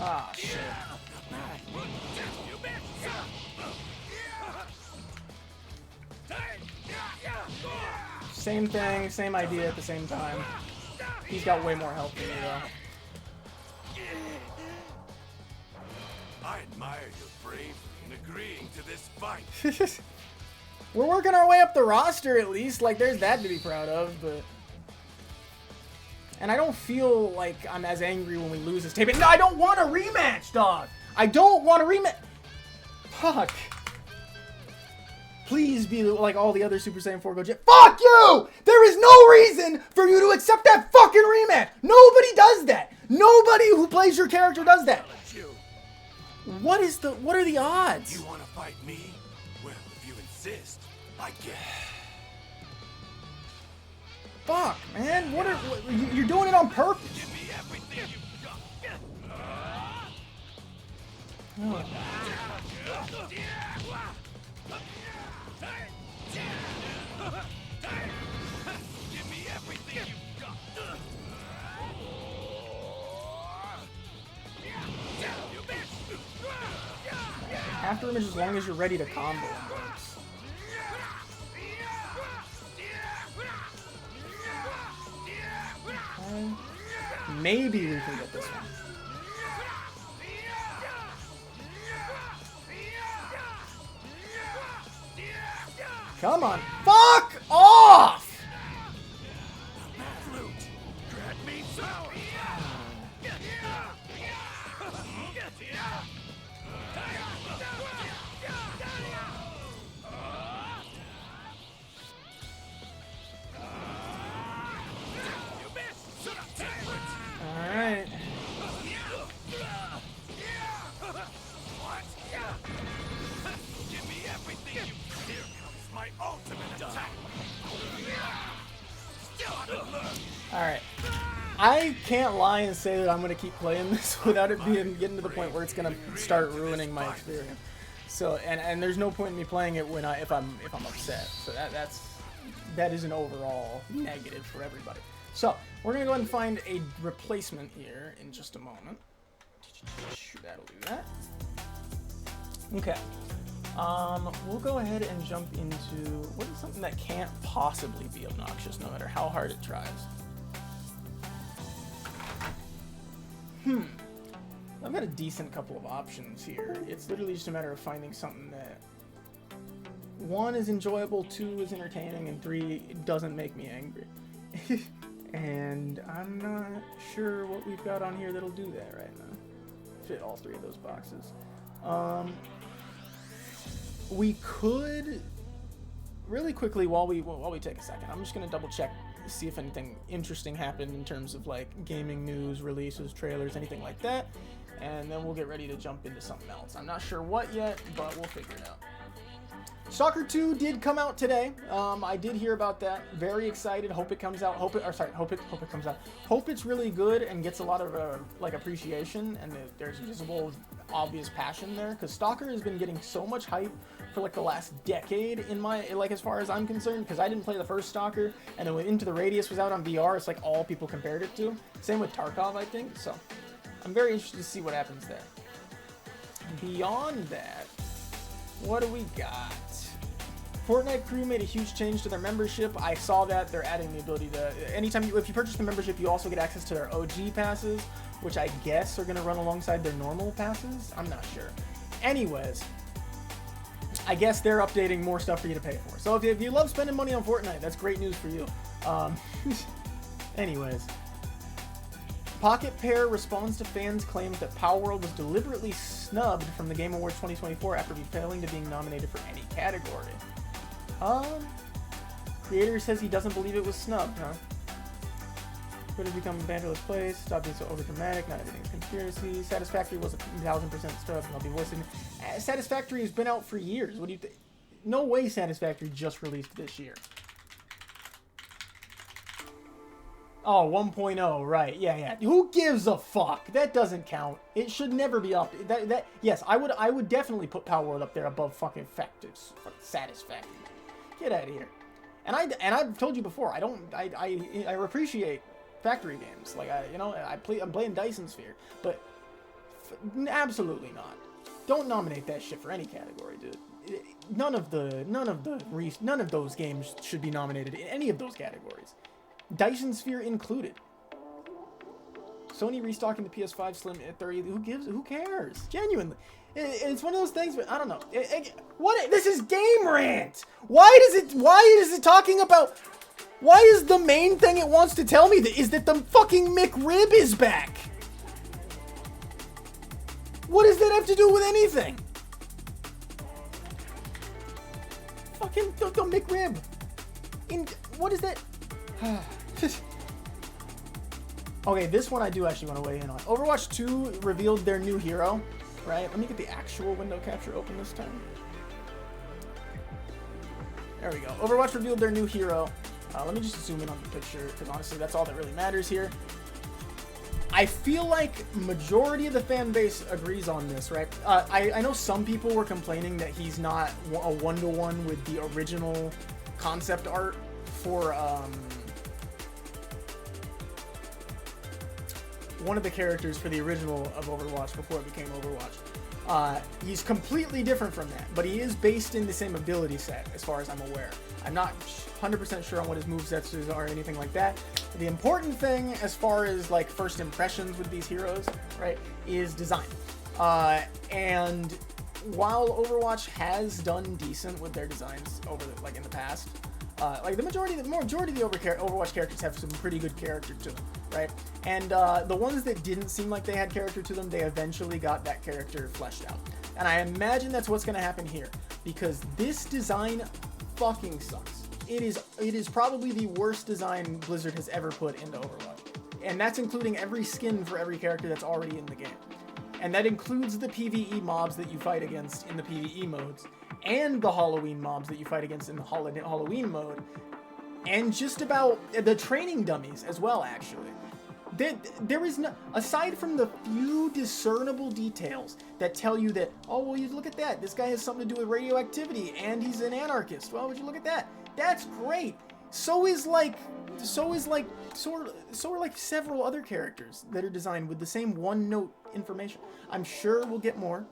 Speaker 2: Ah, shit. Same thing, same idea at the same time. He's got way more health than me, though.
Speaker 3: I admire your bravery in agreeing to this fight.
Speaker 2: We're working our way up the roster, at least. Like, there's that to be proud of, but... And I don't feel like I'm as angry when we lose this tape. No, I don't want a rematch, dog! I don't want a rematch! Fuck. Please be like all the other Super Saiyan 4 Gogeta. Fuck you! There is no reason for you to accept that fucking rematch! Nobody does that! Nobody who plays your character does that! What are the odds?
Speaker 3: You want to fight me? Well, if you insist, I guess.
Speaker 2: Fuck, man. You're doing it on purpose.
Speaker 3: Give me everything you've got. Give me everything you've got. You missed.
Speaker 2: After image as long as you're ready to combo him works. Okay. Maybe we can get this one. Come on. Fuck off! Alright.
Speaker 3: Give me everything you. Here comes my ultimate attack.
Speaker 2: Alright. I can't lie and say that I'm gonna keep playing this without it getting to the point where it's gonna start ruining my experience. So and there's no point in me playing it when if I'm upset. So that is an overall negative for everybody. So we're gonna go ahead and find a replacement here in just a moment. That'll do that. Okay. We'll go ahead and jump into what is something that can't possibly be obnoxious no matter how hard it tries. I've got a decent couple of options here. It's literally just a matter of finding something that 1 is enjoyable, 2 is entertaining, and 3 doesn't make me angry. And I'm not sure what we've got on here that'll do that right now. Fit all 3 of those boxes. We could really quickly while we take a second. I'm just gonna double check, see if anything interesting happened in terms of like gaming news, releases, trailers, anything like that, and then we'll get ready to jump into something else. I'm not sure what yet, but we'll figure it out. Stalker 2 did come out today. I did hear about that. Very excited. Hope it comes out. Hope it comes out. Hope it's really good and gets a lot of like appreciation and there's visible, obvious passion there. Because Stalker has been getting so much hype for like the last decade in my as far as I'm concerned. Because I didn't play the first Stalker, and then when Into the Radius was out on VR, it's like all people compared it to. Same with Tarkov, I think. So I'm very interested to see what happens there. Beyond that, what do we got? Fortnite Crew made a huge change to their membership. I saw that they're adding the ability to, if you purchase the membership, you also get access to their OG passes, which I guess are going to run alongside their normal passes. I'm not sure. Anyways, I guess they're updating more stuff for you to pay for. So if you love spending money on Fortnite, that's great news for you. Anyways, Pocket Pair responds to fans' claims that Palworld was deliberately snubbed from the Game Awards 2024 after failing to being nominated for any category. Creator says he doesn't believe it was snubbed, huh? Could have become a banterless place, stop being so overdramatic, not everything's conspiracy. Satisfactory was 1,000% stuff, and I'll be listening. Satisfactory has been out for years. What do you think? No way Satisfactory just released this year. Oh, 1.0, right. Yeah. Who gives a fuck? That doesn't count. It should never be up. Yes, I would definitely put Palworld up there above fucking Satisfactory. Get out of here. And I've told you before, I appreciate factory games. Like I'm playing Dyson Sphere, but absolutely not. Don't nominate that shit for any category, dude. None of those games should be nominated in any of those categories. Dyson Sphere included. Sony restocking the PS5 Slim at 30. Who cares? Genuinely. It's one of those things, but I don't know. This is Game Rant. Why is it talking about, why is the main thing it wants to tell me is that the fucking McRib is back? What does that have to do with anything? Fucking the McRib. What is that? Okay, this one I do actually want to weigh in on. Overwatch 2 revealed their new hero, right? Let me get the actual window capture open this time. There we go. Overwatch revealed their new hero. Let me just zoom in on the picture, because honestly, that's all that really matters here. I feel like majority of the fan base agrees on this, right? I know some people were complaining that he's not a one-to-one with the original concept art for one of the characters for the original of Overwatch before it became Overwatch. He's completely different from that, but he is based in the same ability set, as far as I'm aware. I'm not 100% sure on what his movesets are or anything like that. The important thing, as far as like first impressions with these heroes, right, is design. And while Overwatch has done decent with their designs over like in the past, like the majority of the Overwatch characters have some pretty good character to them, right? And the ones that didn't seem like they had character to them, they eventually got that character fleshed out. And I imagine that's what's going to happen here, because this design fucking sucks. It is probably the worst design Blizzard has ever put into Overwatch, and that's including every skin for every character that's already in the game. And that includes the PvE mobs that you fight against in the PvE modes, and the Halloween mobs that you fight against in the Halloween mode, and just about the training dummies as well, actually. There is no, aside from the few discernible details that tell you that, oh, well, you look at that, this guy has something to do with radioactivity, and he's an anarchist. Well, would you look at that? That's great. So are like several other characters that are designed with the same one-note information. I'm sure we'll get more.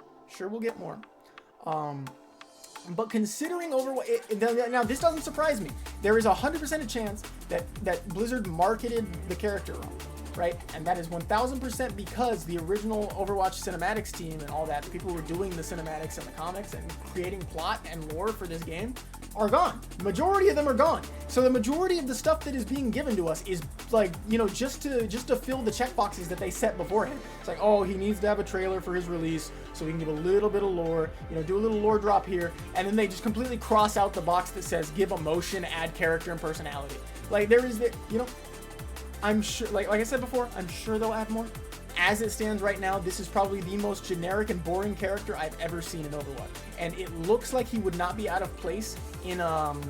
Speaker 2: But considering Overwatch, now this doesn't surprise me. There is 100% a chance that Blizzard marketed the character wrong, right? And that is 1000% because the original Overwatch cinematics team and all that, the people who were doing the cinematics and the comics and creating plot and lore for this game, are gone. The majority of them are gone. So the majority of the stuff that is being given to us is like, you know, just to fill the checkboxes that they set beforehand. It's like, oh, he needs to have a trailer for his release so we can give a little bit of lore, you know, do a little lore drop here, and then they just completely cross out the box that says give emotion, add character and personality. Like there is the, you know, I'm sure, like I said before, I'm sure they'll add more. As it stands right now, this is probably the most generic and boring character I've ever seen in Overwatch. And it looks like he would not be out of place in fucking,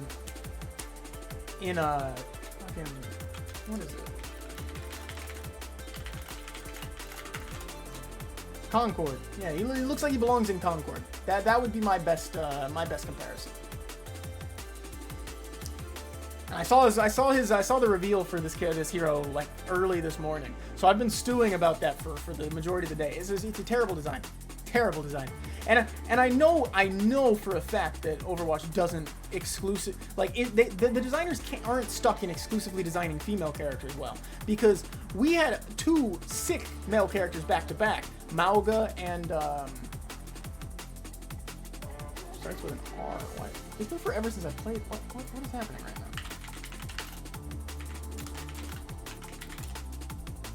Speaker 2: what is it? Concord. Yeah, he looks like he belongs in Concord. That would be my best comparison. And I saw the reveal for this hero like early this morning. So I've been stewing about that for the majority of the day. It's a terrible design. And I know for a fact that Overwatch doesn't the designers aren't stuck in exclusively designing female characters well, because we had two sick male characters back to back, Mauga and starts with an R. What? It's been forever since I played. What is happening right now?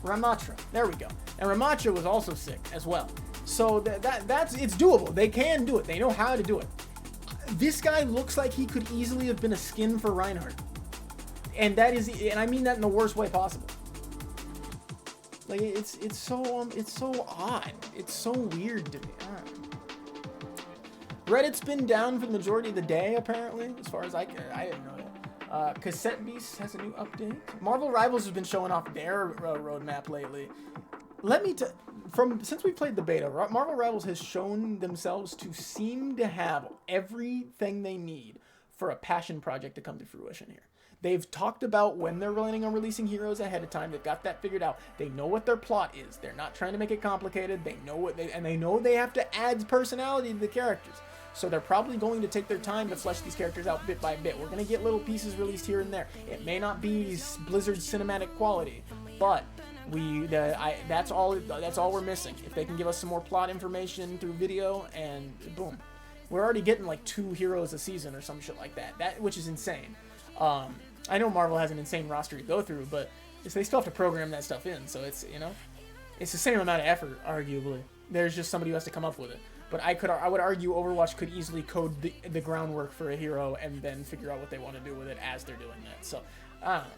Speaker 2: Ramatra. There we go. And Ramatra was also sick as well. So that's it's doable. They can do it. They know how to do it. This guy looks like he could easily have been a skin for Reinhardt. And I mean that in the worst way possible. Like it's so odd. It's so weird to me. Reddit's been down for the majority of the day apparently, as far as I didn't know that. Cassette Beast has a new update. Marvel Rivals has been showing off their roadmap lately. Since we played the beta, Marvel Rivals has shown themselves to seem to have everything they need for a passion project to come to fruition here. They've talked about when they're planning on releasing heroes ahead of time. They've got that figured out. They know what their plot is. They're not trying to make it complicated. They know they know they have to add personality to the characters. So they're probably going to take their time to flesh these characters out bit by bit. We're going to get little pieces released here and there. It may not be Blizzard's cinematic quality, but that's all we're missing. If they can give us some more plot information through video, and boom. We're already getting like 2 heroes a season or some shit like that. Which is insane. I know Marvel has an insane roster to go through, but they still have to program that stuff in. So it's, you know, it's the same amount of effort, arguably. There's just somebody who has to come up with it. But I would argue Overwatch could easily code the groundwork for a hero and then figure out what they want to do with it as they're doing that. So, I don't know.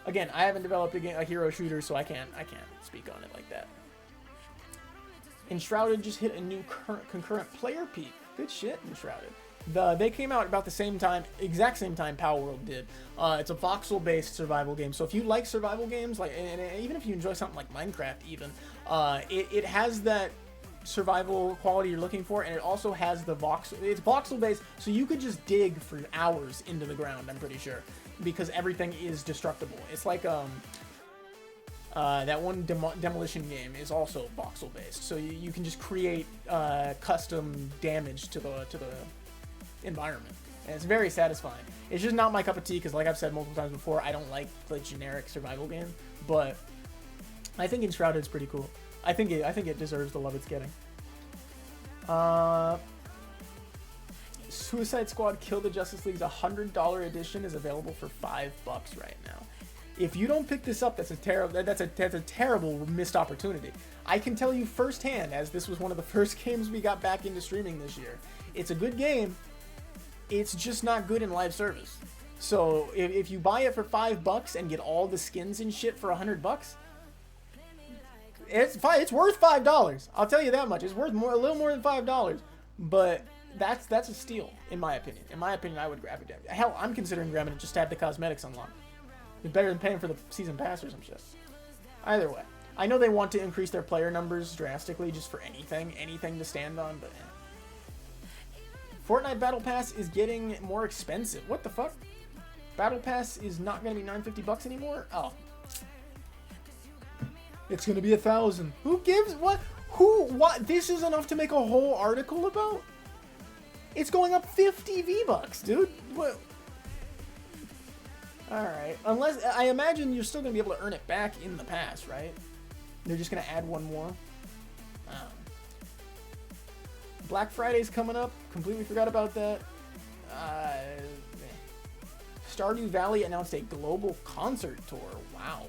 Speaker 2: Again, I haven't developed a hero shooter, so I can't speak on it like that. Enshrouded just hit a new concurrent player peak. Good shit, Enshrouded. They came out about the same time, exact same time Power World did. It's a voxel-based survival game. So if you like survival games, like, and even if you enjoy something like Minecraft, even, it has that survival quality you're looking for, and it also has the voxel. It's voxel-based, so you could just dig for hours into the ground. I'm pretty sure, because everything is destructible. It's like that one demolition game is also voxel based, so you can just create custom damage to the environment, and it's very satisfying. It's just not my cup of tea because, like I've said multiple times before, I don't like the generic survival game, but I think Enshrouded is pretty cool. I think it deserves the love it's getting. Suicide Squad Kill the Justice League's $100 edition is available for $5 right now. If you don't pick this up, that's a terrible missed opportunity. I can tell you firsthand, as this was one of the first games we got back into streaming this year. It's a good game. It's just not good in live service. So if you buy it for $5 and get all the skins and shit for $100, it's worth $5. I'll tell you that much. It's worth a little more than $5. But that's a steal, in my opinion. In my opinion, I would grab it. Hell, I'm considering grabbing it just to have the cosmetics unlocked. It's better than paying for the season pass or some shit. Either way, I know they want to increase their player numbers drastically just for anything to stand on, but Fortnite Battle Pass is getting more expensive. What the fuck? Battle Pass is not going to be $950 anymore? Oh. It's going to be 1,000. Who gives? What? Who? What? This is enough to make a whole article about? It's going up 50 V-Bucks, dude. What? Alright. Unless, I imagine you're still going to be able to earn it back in the pass, right? They're just going to add one more. Black Friday's coming up. Completely forgot about that. Stardew Valley announced a global concert tour. Wow.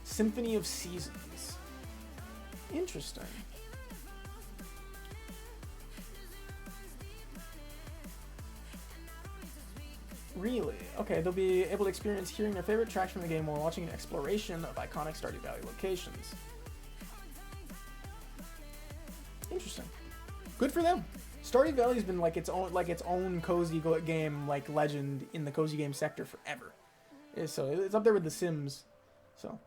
Speaker 2: Symphony of Seasons. Interesting. Really? Okay, they'll be able to experience hearing their favorite tracks from the game while watching an exploration of iconic Stardew Valley locations. Interesting. Good for them. Stardew Valley's been like its own cozy game, like legend in the cozy game sector forever. So it's up there with The Sims. So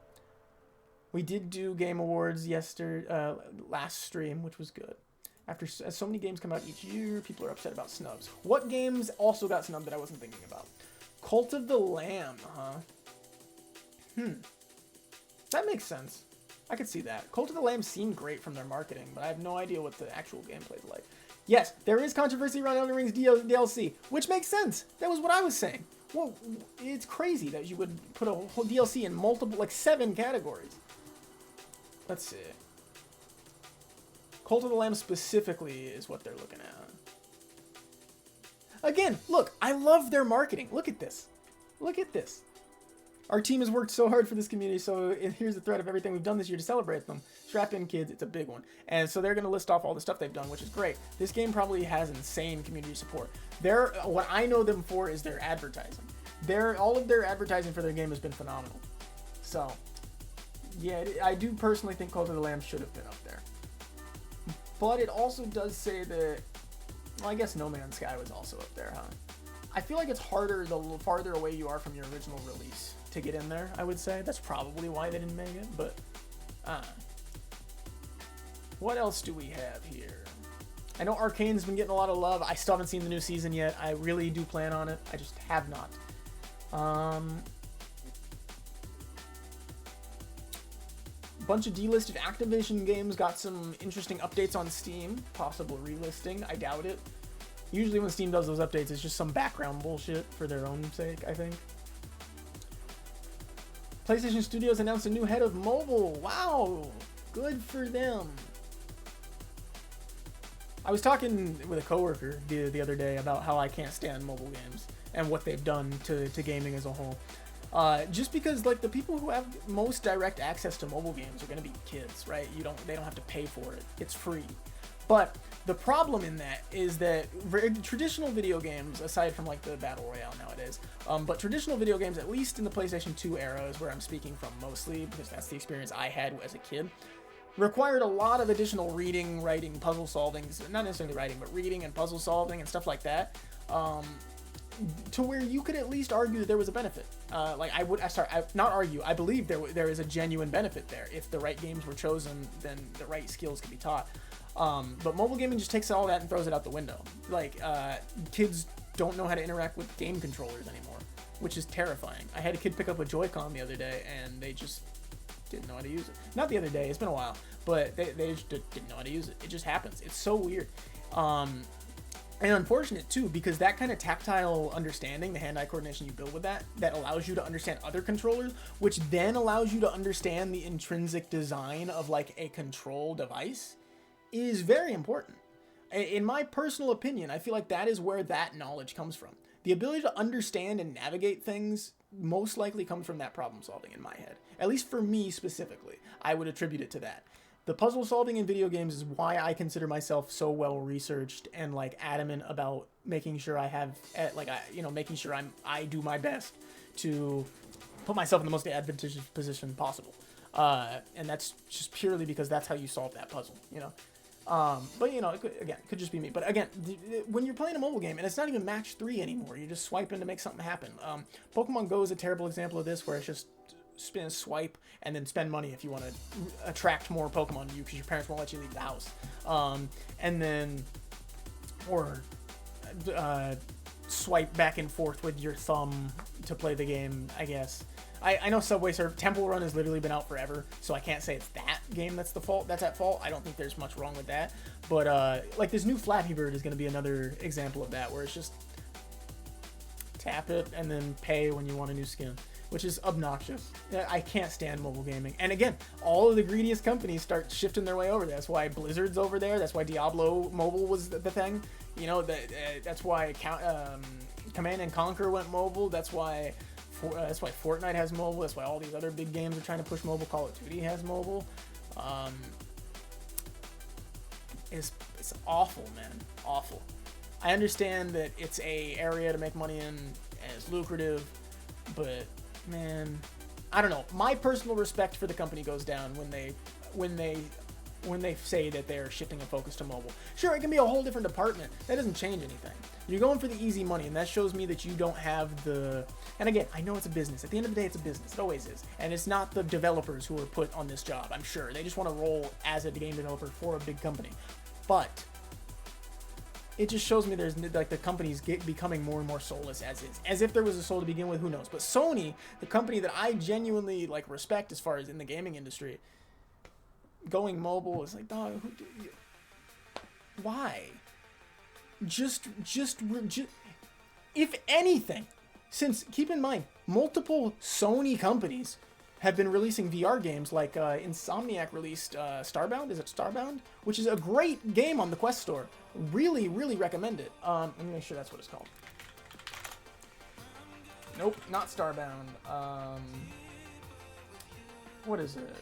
Speaker 2: we did do Game Awards last stream, which was good. After so many games come out each year, people are upset about snubs. What games also got snubbed that I wasn't thinking about? Cult of the Lamb, huh? That makes sense. I could see that. Cult of the Lamb seemed great from their marketing, but I have no idea what the actual gameplay's like. Yes, there is controversy around Elden Ring's DLC, which makes sense. That was what I was saying. Well, it's crazy that you would put a whole DLC in multiple, like 7 categories. Let's see. Cult of the Lamb specifically is what they're looking at. Again, look, I love their marketing. Look at this. Look at this. Our team has worked so hard for this community, so here's the thread of everything we've done this year to celebrate them. Strap in, kids, it's a big one. And so they're going to list off all the stuff they've done, which is great. This game probably has insane community support. What I know them for is their advertising. All of their advertising for their game has been phenomenal. So, yeah, I do personally think Cult of the Lamb should have been up there. But it also does say that, well, I guess No Man's Sky was also up there, huh? I feel like it's harder the farther away you are from your original release to get in there, I would say. That's probably why they didn't make it, but what else do we have here? I know Arcane's been getting a lot of love. I still haven't seen the new season yet. I really do plan on it. I just have not. Bunch of delisted Activision games got some interesting updates on Steam. Possible relisting. I doubt it. Usually when Steam does those updates, it's just some background bullshit for their own sake, I think. PlayStation Studios announced a new head of mobile. Wow. Good for them. I was talking with a coworker the other day about how I can't stand mobile games and what they've done to gaming as a whole. Just because, like, the people who have most direct access to mobile games are going to be kids, right? They don't have to pay for it. It's free. But the problem in that is that traditional video games, aside from like the Battle Royale nowadays, but traditional video games, at least in the PlayStation 2 era, is where I'm speaking from mostly, because that's the experience I had as a kid. required a lot of additional reading, writing, puzzle solving, not necessarily writing, but reading and puzzle solving and stuff like that, to where you could at least argue that there was a benefit. Not argue, I believe there is a genuine benefit there. If the right games were chosen, then the right skills could be taught. But mobile gaming just takes all that and throws it out the window. Like, kids don't know how to interact with game controllers anymore, which is terrifying. I had a kid pick up a Joy-Con the other day, and they just didn't know how to use it. Not the other day, it's been a while, but they just didn't know how to use it. It just happens. It's so weird. And unfortunate too, because that kind of tactile understanding, the hand-eye coordination you build with that allows you to understand other controllers, which then allows you to understand the intrinsic design of like a control device, is very important. In my personal opinion, I feel like that is where that knowledge comes from. The ability to understand and navigate things most likely comes from that problem solving in my head. At least for me specifically, I would attribute it to that. The puzzle solving in video games is why I consider myself so well researched and like adamant about making sure I have making sure I do my best to put myself in the most advantageous position possible. And that's just purely because that's how you solve that puzzle, you know. But you know, it could just be me. But again, when you're playing a mobile game and it's not even match 3 anymore, you're just swiping to make something happen. Pokemon Go is a terrible example of this, where it's just swipe and then spend money if you want to attract more Pokemon to you because your parents won't let you leave the house. And then, or swipe back and forth with your thumb to play the game, I guess. I know Subway Surf Temple Run has literally been out forever, so I can't say it's that game that's at fault. I don't think there's much wrong with that. But like this new Flappy Bird is going to be another example of that, where it's just tap it and then pay when you want a new skin, which is obnoxious. I can't stand mobile gaming. And again, all of the greediest companies start shifting their way over there. That's why Blizzard's over there. That's why Diablo Mobile was the thing. You know, that's why Command and Conquer went mobile. That's why Fortnite has mobile. That's why all these other big games are trying to push mobile. Call of Duty has mobile. It's awful, man. Awful. I understand that it's a area to make money in and it's lucrative, but man, I don't know. My personal respect for the company goes down when they say that they're shifting a focus to mobile. Sure, it can be a whole different department. That doesn't change anything. You're going for the easy money, and that shows me that you don't have the... And again, I know it's a business. At the end of the day, it's a business. It always is. And it's not the developers who are put on this job, I'm sure. They just want to roll as a game developer for a big company. But it just shows me there's like the company's becoming more and more soulless as is. As if there was a soul to begin with, who knows? But Sony, the company that I genuinely like respect as far as in the gaming industry, going mobile is like, dog, why? Just if anything, since keep in mind, multiple Sony companies have been releasing VR games, like Insomniac released Starbound. Is it Starbound? Which is a great game on the Quest Store. Really, really recommend it. Let me make sure that's what it's called. Nope, not Starbound. What is it?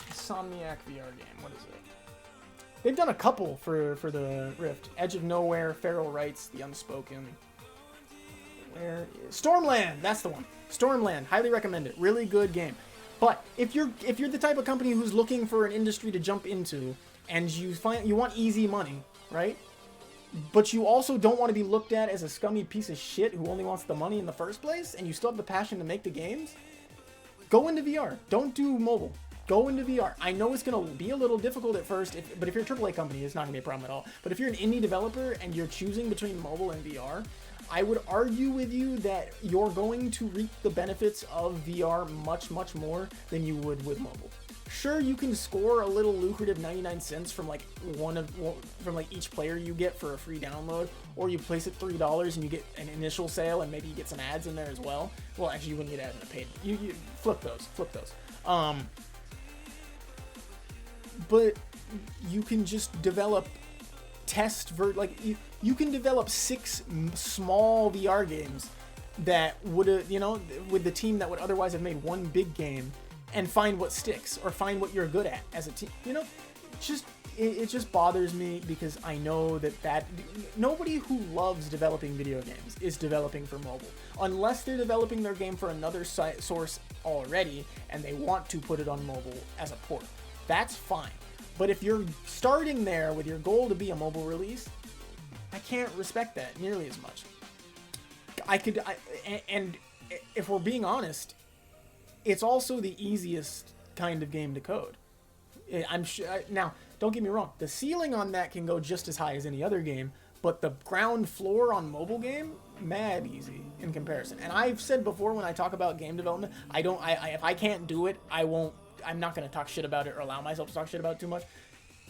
Speaker 2: Insomniac VR game. What is it? They've done a couple for the Rift. Edge of Nowhere, Feral Rights, The Unspoken. Where is Stormland? That's the one. Stormland. Highly recommend it. Really good game. But if you're the type of company who's looking for an industry to jump into, and you want easy money, right? But you also don't want to be looked at as a scummy piece of shit who only wants the money in the first place, and you still have the passion to make the games, go into VR. Don't do mobile. Go into VR. I know it's going to be a little difficult at first, but if you're a AAA company, it's not going to be a problem at all. But if you're an indie developer and you're choosing between mobile and VR, I would argue with you that you're going to reap the benefits of VR much, much more than you would with mobile. Sure, you can score a little lucrative 99 cents from like each player you get for a free download, or you place it $3 and you get an initial sale and maybe you get some ads in there as well. Well, actually, you wouldn't get ads in a paid. You flip those. But you can just develop you can develop 6 small VR games that would with the team that would otherwise have made one big game, and find what sticks or find what you're good at as a team. Just it just bothers me because I know that nobody who loves developing video games is developing for mobile, unless they're developing their game for another source already and they want to put it on mobile as a port. That's fine. But if you're starting there with your goal to be a mobile release, I can't respect that nearly as much. And if we're being honest, it's also the easiest kind of game to code. I'm sure. Now, don't get me wrong. The ceiling on that can go just as high as any other game, but the ground floor on mobile game, mad easy in comparison. And I've said before when I talk about game development, if I can't do it, I'm not going to talk shit about it or allow myself to talk shit about it too much.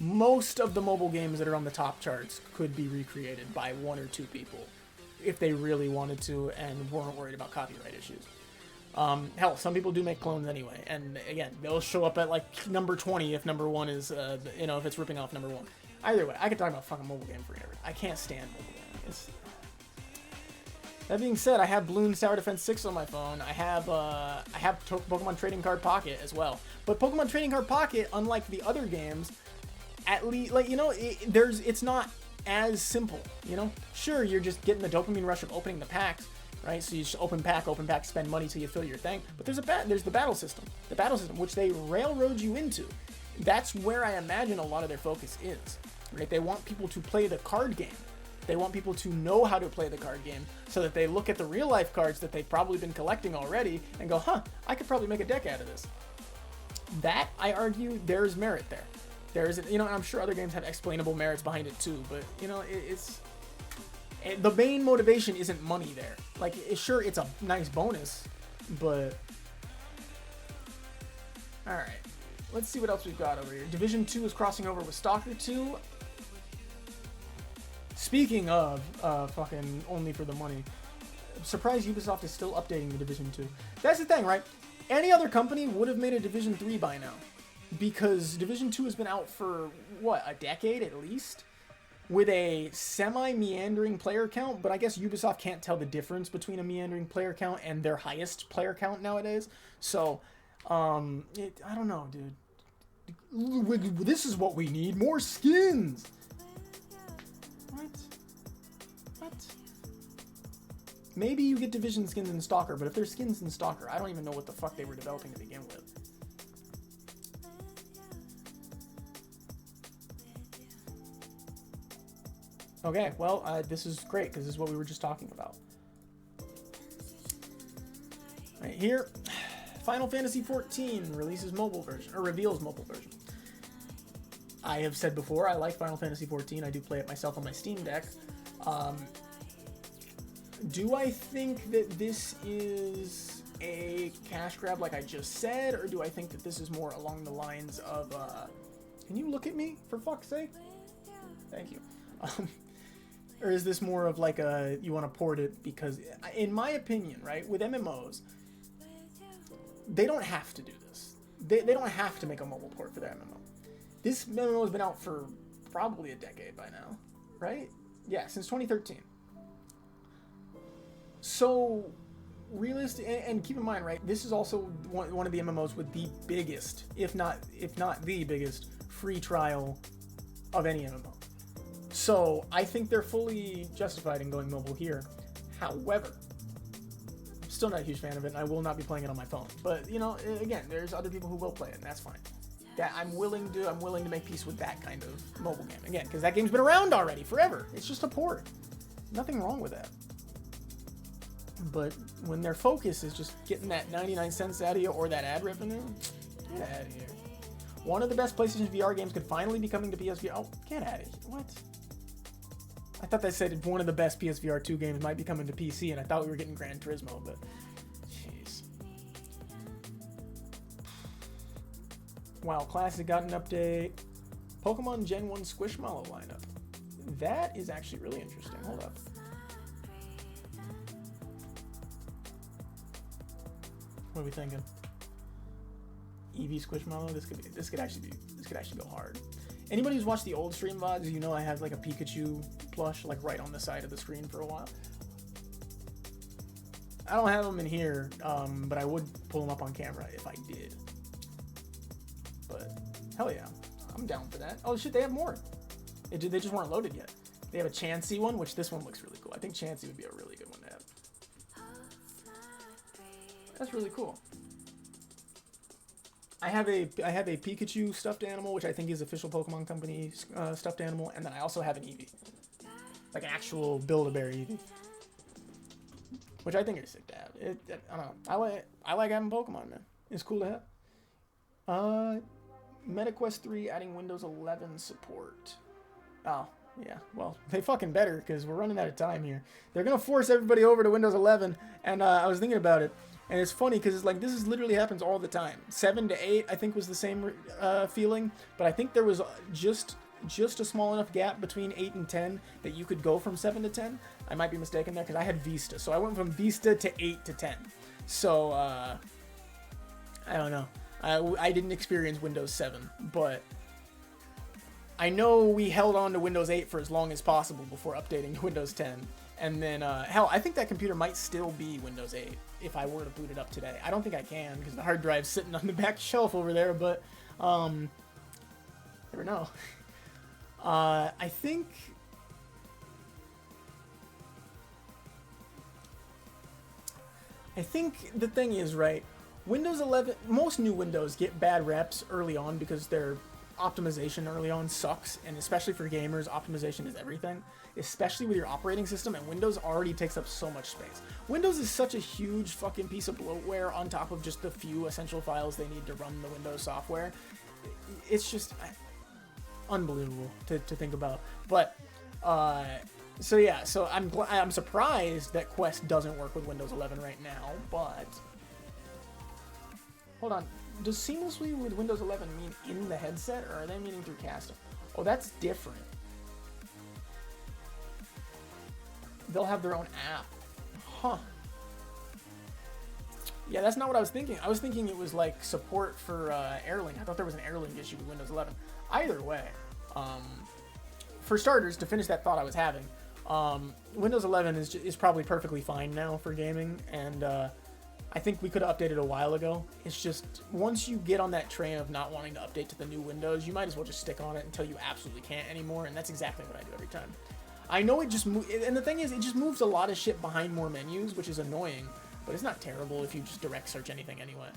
Speaker 2: Most of the mobile games that are on the top charts could be recreated by one or two people if they really wanted to and weren't worried about copyright issues. Hell, some people do make clones anyway, and again, they'll show up at like number 20 if number 1 is, if it's ripping off number 1. Either way, I could talk about fucking mobile game forever. I can't stand mobile game. That being said, I have Bloons Tower Defense 6 on my phone. I have Pokemon Trading Card Pocket as well. But Pokemon Trading Card Pocket, unlike the other games, at least, it's not as simple, Sure, you're just getting the dopamine rush of opening the packs, right? So you just open pack, spend money till you fill your thing. But there's the battle system, which they railroad you into. That's where I imagine a lot of their focus is, right? They want people to play the card game. They want people to know how to play the card game so that they look at the real life cards that they've probably been collecting already and go, I could probably make a deck out of this. That, I argue, there's merit there. There's, and I'm sure other games have explainable merits behind it too, but, the main motivation isn't money there. Like, sure, it's a nice bonus, but... Alright. Let's see what else we've got over here. Division 2 is crossing over with Stalker 2. Speaking of, fucking only for the money, I'm surprised Ubisoft is still updating the Division 2. That's the thing, right? Any other company would have made a Division 3 by now. Because Division 2 has been out for, a decade at least? With a semi-meandering player count, but I guess Ubisoft can't tell the difference between a meandering player count and their highest player count nowadays. So, I don't know, dude. This is what we need, more skins! What? Maybe you get Division skins in Stalker, but if there's skins in Stalker, I don't even know what the fuck they were developing to begin with. Okay, well, this is great, because this is what we were just talking about. Right here, Final Fantasy XIV reveals mobile version. I have said before, I like Final Fantasy XIV. I do play it myself on my Steam Deck. Do I think that this is a cash grab like I just said, or do I think that this is more along the lines of, can you look at me, for fuck's sake? Thank you. Or is this more of like you want to port it because, in my opinion, right, with MMOs, they don't have to do this. They don't have to make a mobile port for their MMO. This MMO has been out for probably a decade by now, right? Yeah, since 2013. So, realistic, and keep in mind, right, this is also one of the MMOs with the biggest, if not the biggest, free trial of any MMO. So, I think they're fully justified in going mobile here. However, I'm still not a huge fan of it, and I will not be playing it on my phone. But, again, there's other people who will play it, and that's fine. Yeah, I'm willing to make peace with that kind of mobile game. Again, because that game's been around already, forever. It's just a port. Nothing wrong with that. But when their focus is just getting that 99 cents out of you or that ad revenue, get out of here. One of the best PlayStation VR games could finally be coming to PSVR. Oh, get out of here. What? I thought they said one of the best PSVR 2 games might be coming to PC, and I thought we were getting Gran Turismo, but jeez. Wow, Classic got an update. Pokemon Gen 1 Squishmallow lineup. That is actually really interesting. Hold up. What are we thinking? Eevee Squishmallow? This could actually go hard. Anybody who's watched the old stream VODs, you know I have like a Pikachu plush like right on the side of the screen for a while. I don't have them in here, but I would pull them up on camera if I did. But hell yeah, I'm down for that. Oh shit, they have more. They just weren't loaded yet. They have a Chansey one, which this one looks really cool. I think Chansey would be a really good one to have. That's really cool. I have a Pikachu stuffed animal, which I think is official Pokemon Company stuffed animal, and then I also have an Eevee, like an actual Build-A-Bear Eevee, which I think is sick to have. I don't know. I like having Pokemon, man. It's cool to have. MetaQuest 3 adding Windows 11 support. Oh, yeah. Well, they fucking better, because we're running out of time here. They're gonna force everybody over to Windows 11, and I was thinking about it. And it's funny because it's like this is literally happens all the time. 7 to 8, I think, was the same feeling, but I think there was just a small enough gap between 8 and 10 that you could go from 7 to 10. I might be mistaken there because I had Vista, so I went from Vista to 8 to 10. So I don't know. I didn't experience Windows 7, but I know we held on to Windows 8 for as long as possible before updating to Windows 10. And then, hell, I think that computer might still be Windows 8 if I were to boot it up today. I don't think I can because the hard drive's sitting on the back shelf over there, but never know. I think the thing is, right, Windows 11, most new Windows get bad reps early on because their optimization early on sucks, and especially for gamers, optimization is everything, especially with your operating system, and Windows already takes up so much space. Windows is such a huge fucking piece of bloatware on top of just the few essential files they need to run the Windows software. It's just unbelievable to think about. But so yeah, so I'm surprised that Quest doesn't work with Windows 11 right now, but hold on. Does seamlessly with Windows 11 mean in the headset, or are they meaning through casting? Oh, that's different. They'll have their own app. Huh. Yeah, that's not what I was thinking. I was thinking it was like support for AirLink. I thought there was an AirLink issue with Windows 11. Either way, for starters, to finish that thought I was having, Windows 11 is probably perfectly fine now for gaming, and I think we could have updated a while ago. It's just, once you get on that train of not wanting to update to the new Windows, you might as well just stick on it until you absolutely can't anymore, and that's exactly what I do every time. I know it just and the thing is, it just moves a lot of shit behind more menus, which is annoying, but it's not terrible if you just direct search anything anyway.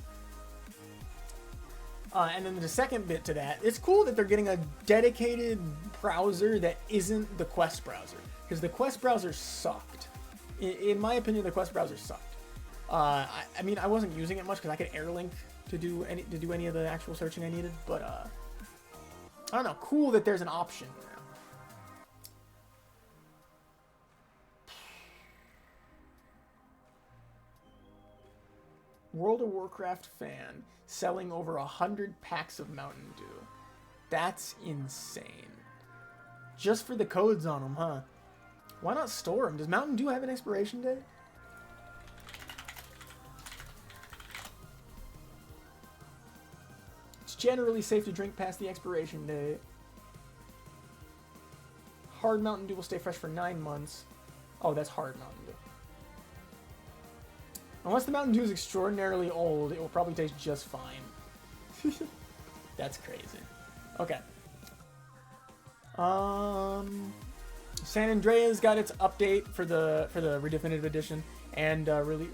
Speaker 2: And then the second bit to that, it's cool that they're getting a dedicated browser that isn't the Quest browser, because the Quest browser sucked. In my opinion, the Quest browser sucked. I mean, I wasn't using it much because I could AirLink to do any of the actual searching I needed, but I don't know. Cool that there's an option now. World of Warcraft fan selling over 100 packs of Mountain Dew. That's insane. Just for the codes on them, huh? Why not store them? Does Mountain Dew have an expiration date? Generally safe to drink past the expiration date. Hard Mountain Dew will stay fresh for 9 months. Oh, that's hard Mountain Dew. Unless the Mountain Dew is extraordinarily old, it will probably taste just fine. That's crazy. Okay. San Andreas got its update for the Redefinitive Edition, and really,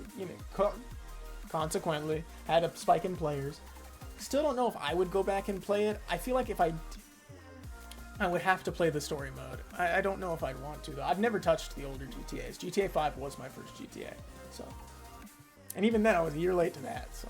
Speaker 2: consequently, had a spike in players. Still don't know if I would go back and play it. I feel like if I would have to play the story mode. I don't know if I'd want to, though. I've never touched the older GTAs. GTA 5 was my first GTA, so. And even then, I was a year late to that, so.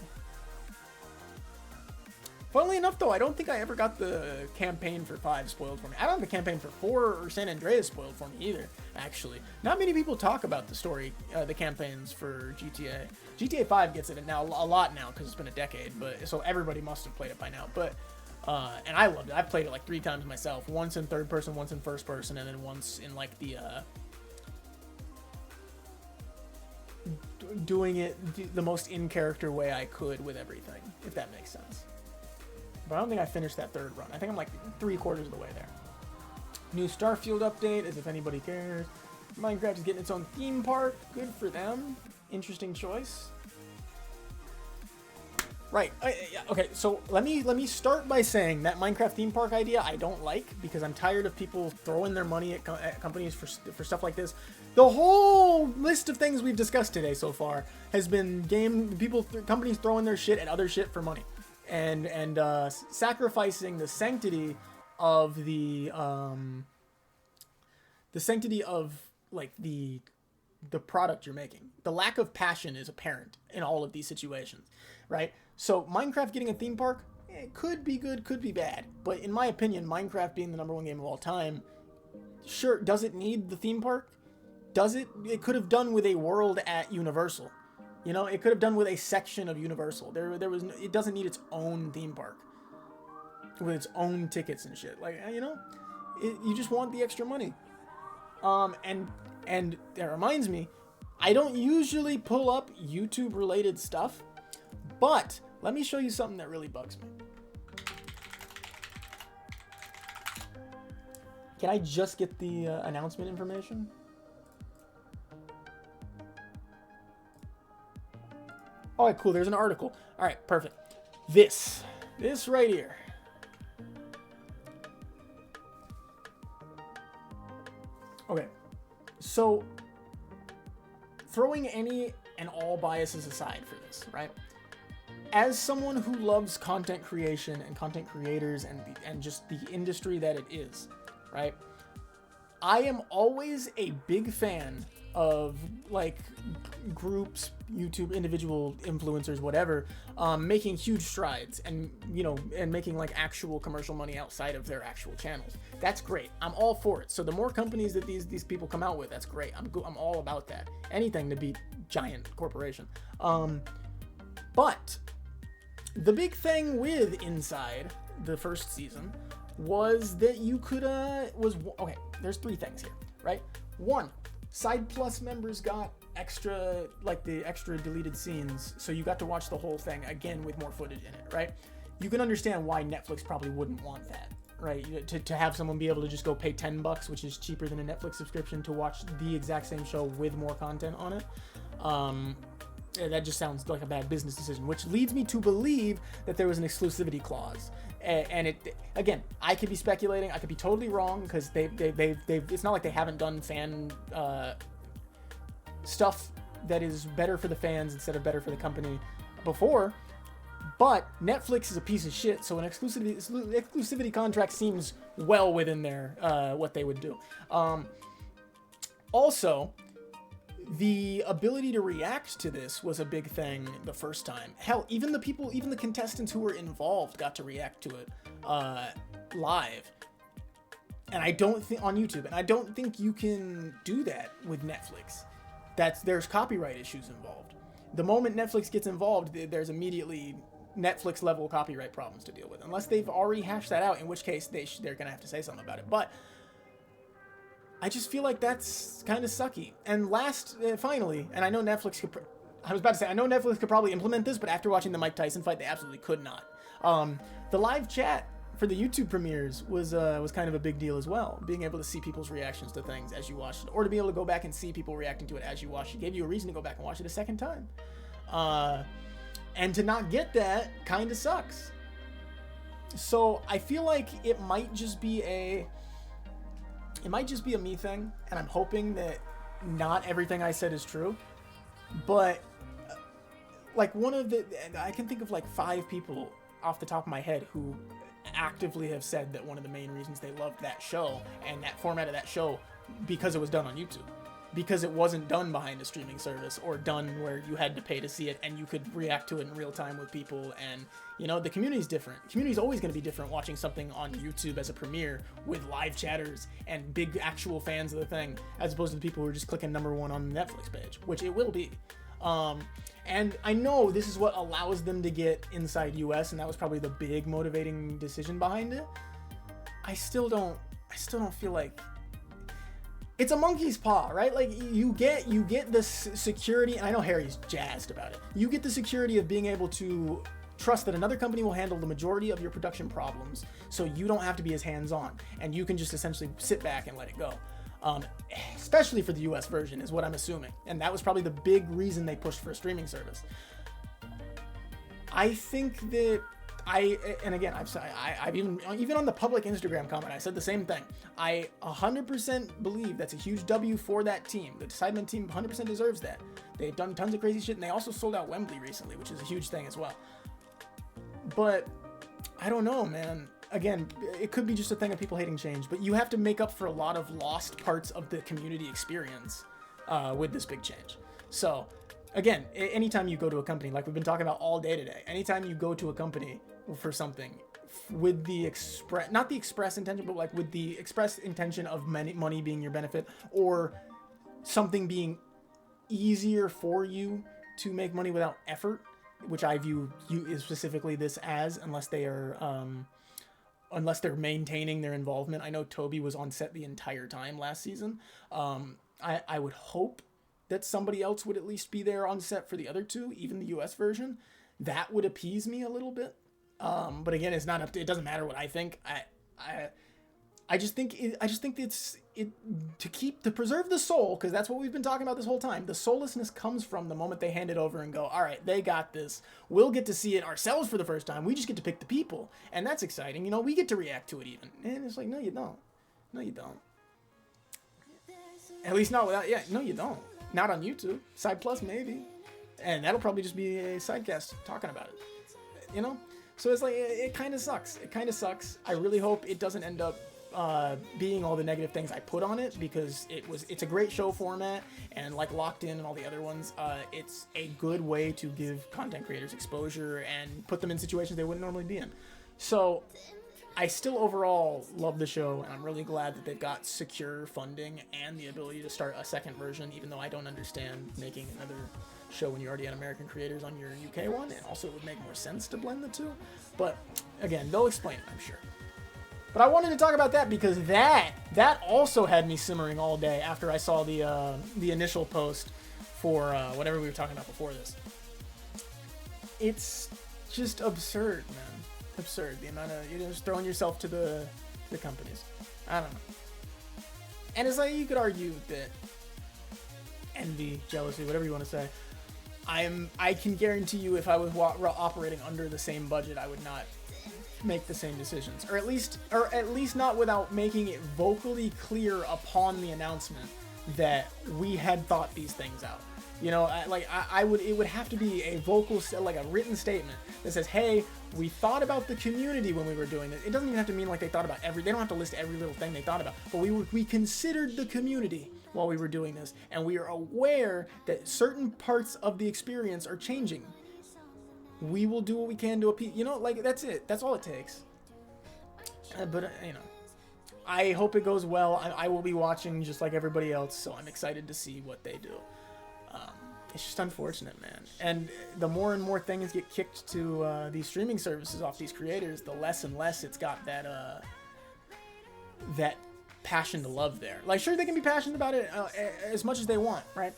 Speaker 2: Funnily enough, though, I don't think I ever got the campaign for 5 spoiled for me. I don't have the campaign for 4 or San Andreas spoiled for me either, actually. Not many people talk about the story, the campaigns for GTA. GTA 5 gets it now a lot now because it's been a decade, but so everybody must have played it by now. But and I loved it. I've played it like 3 times myself. Once in third person, once in first person, and then once in like the doing it the most in-character way I could with everything, if that makes sense. But I don't think I finished that 3rd run. I think I'm like 3/4 of the way there. New Starfield update, as if anybody cares. Minecraft is getting its own theme park. Good for them. Interesting choice. Right. Okay. So let me start by saying that Minecraft theme park idea I don't like, because I'm tired of people throwing their money at, at companies for stuff like this. The whole list of things we've discussed today so far has been companies throwing their shit at other shit for money, and sacrificing the sanctity of the like the product you're making. The lack of passion is apparent in all of these situations, right? So Minecraft getting a theme park, it could be good, could be bad. But in my opinion, Minecraft being the #1 game of all time, sure, does it need the theme park? Does it? It could have done with a world at Universal. You know, it could have done with a section of Universal. It doesn't need its own theme park with its own tickets and shit. Like, you know, you just want the extra money. And that reminds me, I don't usually pull up YouTube related stuff, but let me show you something that really bugs me. Can I just get the announcement information? All right, cool. There's an article. All right, perfect. This right here. Okay, so throwing any and all biases aside for this, right? As someone who loves content creation and content creators and just the industry that it is, right? I am always a big fan of like groups, YouTube, individual influencers, whatever, making huge strides and, you know, and making like actual commercial money outside of their actual channels. That's great. I'm all for it. So the more companies that these people come out with, that's great. I'm all about that. Anything to beat giant corporation. But the big thing with Inside the first season was that you could okay, there's 3 things here, right? 1, Side Plus members got extra, like the extra deleted scenes, so you got to watch the whole thing again with more footage in it, right? You can understand why Netflix probably wouldn't want that, right? To have someone be able to just go pay $10, which is cheaper than a Netflix subscription, to watch the exact same show with more content on it. That just sounds like a bad business decision, which leads me to believe that there was an exclusivity clause. And it, again, I could be speculating, I could be totally wrong, because they've it's not like they haven't done fan stuff that is better for the fans instead of better for the company before. But Netflix is a piece of shit, so an exclusivity contract seems well within their what they would do. Also, the ability to react to this was a big thing the first time. Hell, even the contestants who were involved got to react to it live. And I don't think on YouTube, and I don't think you can do that with Netflix. There's copyright issues involved. The moment Netflix gets involved, there's immediately Netflix level copyright problems to deal with, unless they've already hashed that out, in which case they're gonna have to say something about it. But I just feel like that's kind of sucky. And finally, and I know Netflix could, I was about to say, I know Netflix could probably implement this, but after watching the Mike Tyson fight, they absolutely could not. The live chat for the YouTube premieres was kind of a big deal as well. Being able to see people's reactions to things as you watched it, or to be able to go back and see people reacting to it as you watched it, gave you a reason to go back and watch it a second time. And to not get that kind of sucks. So I feel like it might just be a me thing, and I'm hoping that not everything I said is true, but like I can think of like 5 people off the top of my head who actively have said that one of the main reasons they loved that show and that format of that show because it was done on YouTube, because it wasn't done behind a streaming service or done where you had to pay to see it and you could react to it in real time with people. And you know, the community's different. The community's always going to be different watching something on YouTube as a premiere with live chatters and big actual fans of the thing, as opposed to the people who are just clicking #1 on the Netflix page, which it will be. And I know this is what allows them to get Inside US, and that was probably the big motivating decision behind it. I still don't feel like it's a monkey's paw, right? Like you get the security, and I know Harry's jazzed about it. You get the security of being able to trust that another company will handle the majority of your production problems, so you don't have to be as hands-on, and you can just essentially sit back and let it go. Especially for the US version is what I'm assuming, and that was probably the big reason they pushed for a streaming service. I think that and again, I've even on the public Instagram comment, I said the same thing. I 100% believe that's a huge W for that team. The Sidemen team 100% deserves that. They've done tons of crazy shit, and they also sold out Wembley recently, which is a huge thing as well. But I don't know, man. Again, it could be just a thing of people hating change, but you have to make up for a lot of lost parts of the community experience with this big change. So, again, anytime you go to a company, like we've been talking about all day today, anytime you go to a company for something with the not the express intention, but like with the express intention of money being your benefit, or something being easier for you to make money without effort, which I view specifically this as, unless they're maintaining their involvement. I know Toby was on set the entire time last season. I would hope that somebody else would at least be there on set for the other two, even the US version. That would appease me a little bit. But again, it's not up to, it doesn't matter what I think. I just think it's to preserve the soul, because that's what we've been talking about this whole time. The soullessness comes from the moment they hand it over and go, all right, they got this. We'll get to see it ourselves for the first time. We just get to pick the people, and that's exciting. You know, we get to react to it even. And it's like, no, you don't. No, you don't. At least not without. Yeah, no, you don't. Not on YouTube. Side Plus maybe, and that'll probably just be a sidecast talking about it. You know. So it's like, it kind of sucks. It kind of sucks. I really hope it doesn't end up being all the negative things I put on it, because it's a great show format, and like Locked In and all the other ones, it's a good way to give content creators exposure and put them in situations they wouldn't normally be in. So I still overall love the show, and I'm really glad that they've got secure funding and the ability to start a second version, even though I don't understand making another show when you already had American creators on your UK one, and also it would make more sense to blend the two. But again, they'll explain it, I'm sure. But I wanted to talk about that because that also had me simmering all day after I saw the initial post for whatever we were talking about before this. It's just absurd, man. Absurd. The amount of, you're just throwing yourself to the companies. I don't know. And it's like, you could argue that envy, jealousy, whatever you want to say. I can guarantee you, if I was operating under the same budget, I would not make the same decisions, or at least not without making it vocally clear upon the announcement that we had thought these things out. You know, it would have to be a vocal, like a written statement that says, hey, we thought about the community when we were doing this. It doesn't even have to mean like they thought about they don't have to list every little thing they thought about, but we considered the community while we were doing this, and we are aware that certain parts of the experience are changing. We will do what we can to appease, you know, like, that's it. That's all it takes. But, you know, I hope it goes well. I will be watching just like everybody else, so I'm excited to see what they do. It's just unfortunate, man. And the more and more things get kicked to these streaming services off these creators, the less and less it's got that passion to love there. Like, sure, they can be passionate about it as much as they want, right?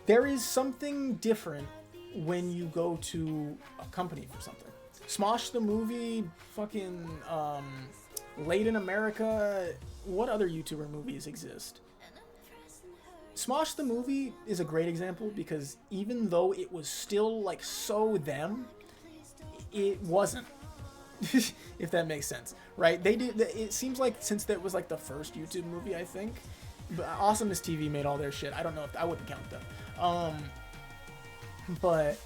Speaker 2: There is something different when you go to a company for something. Smosh the movie, fucking Late in America. What other YouTuber movies exist? Smosh the movie is a great example, because even though it was still like so them, it wasn't. If that makes sense, right? They did. It seems like, since that was like the first YouTube movie, I think, but Awesomeness TV made all their shit. I don't know if I wouldn't count them. But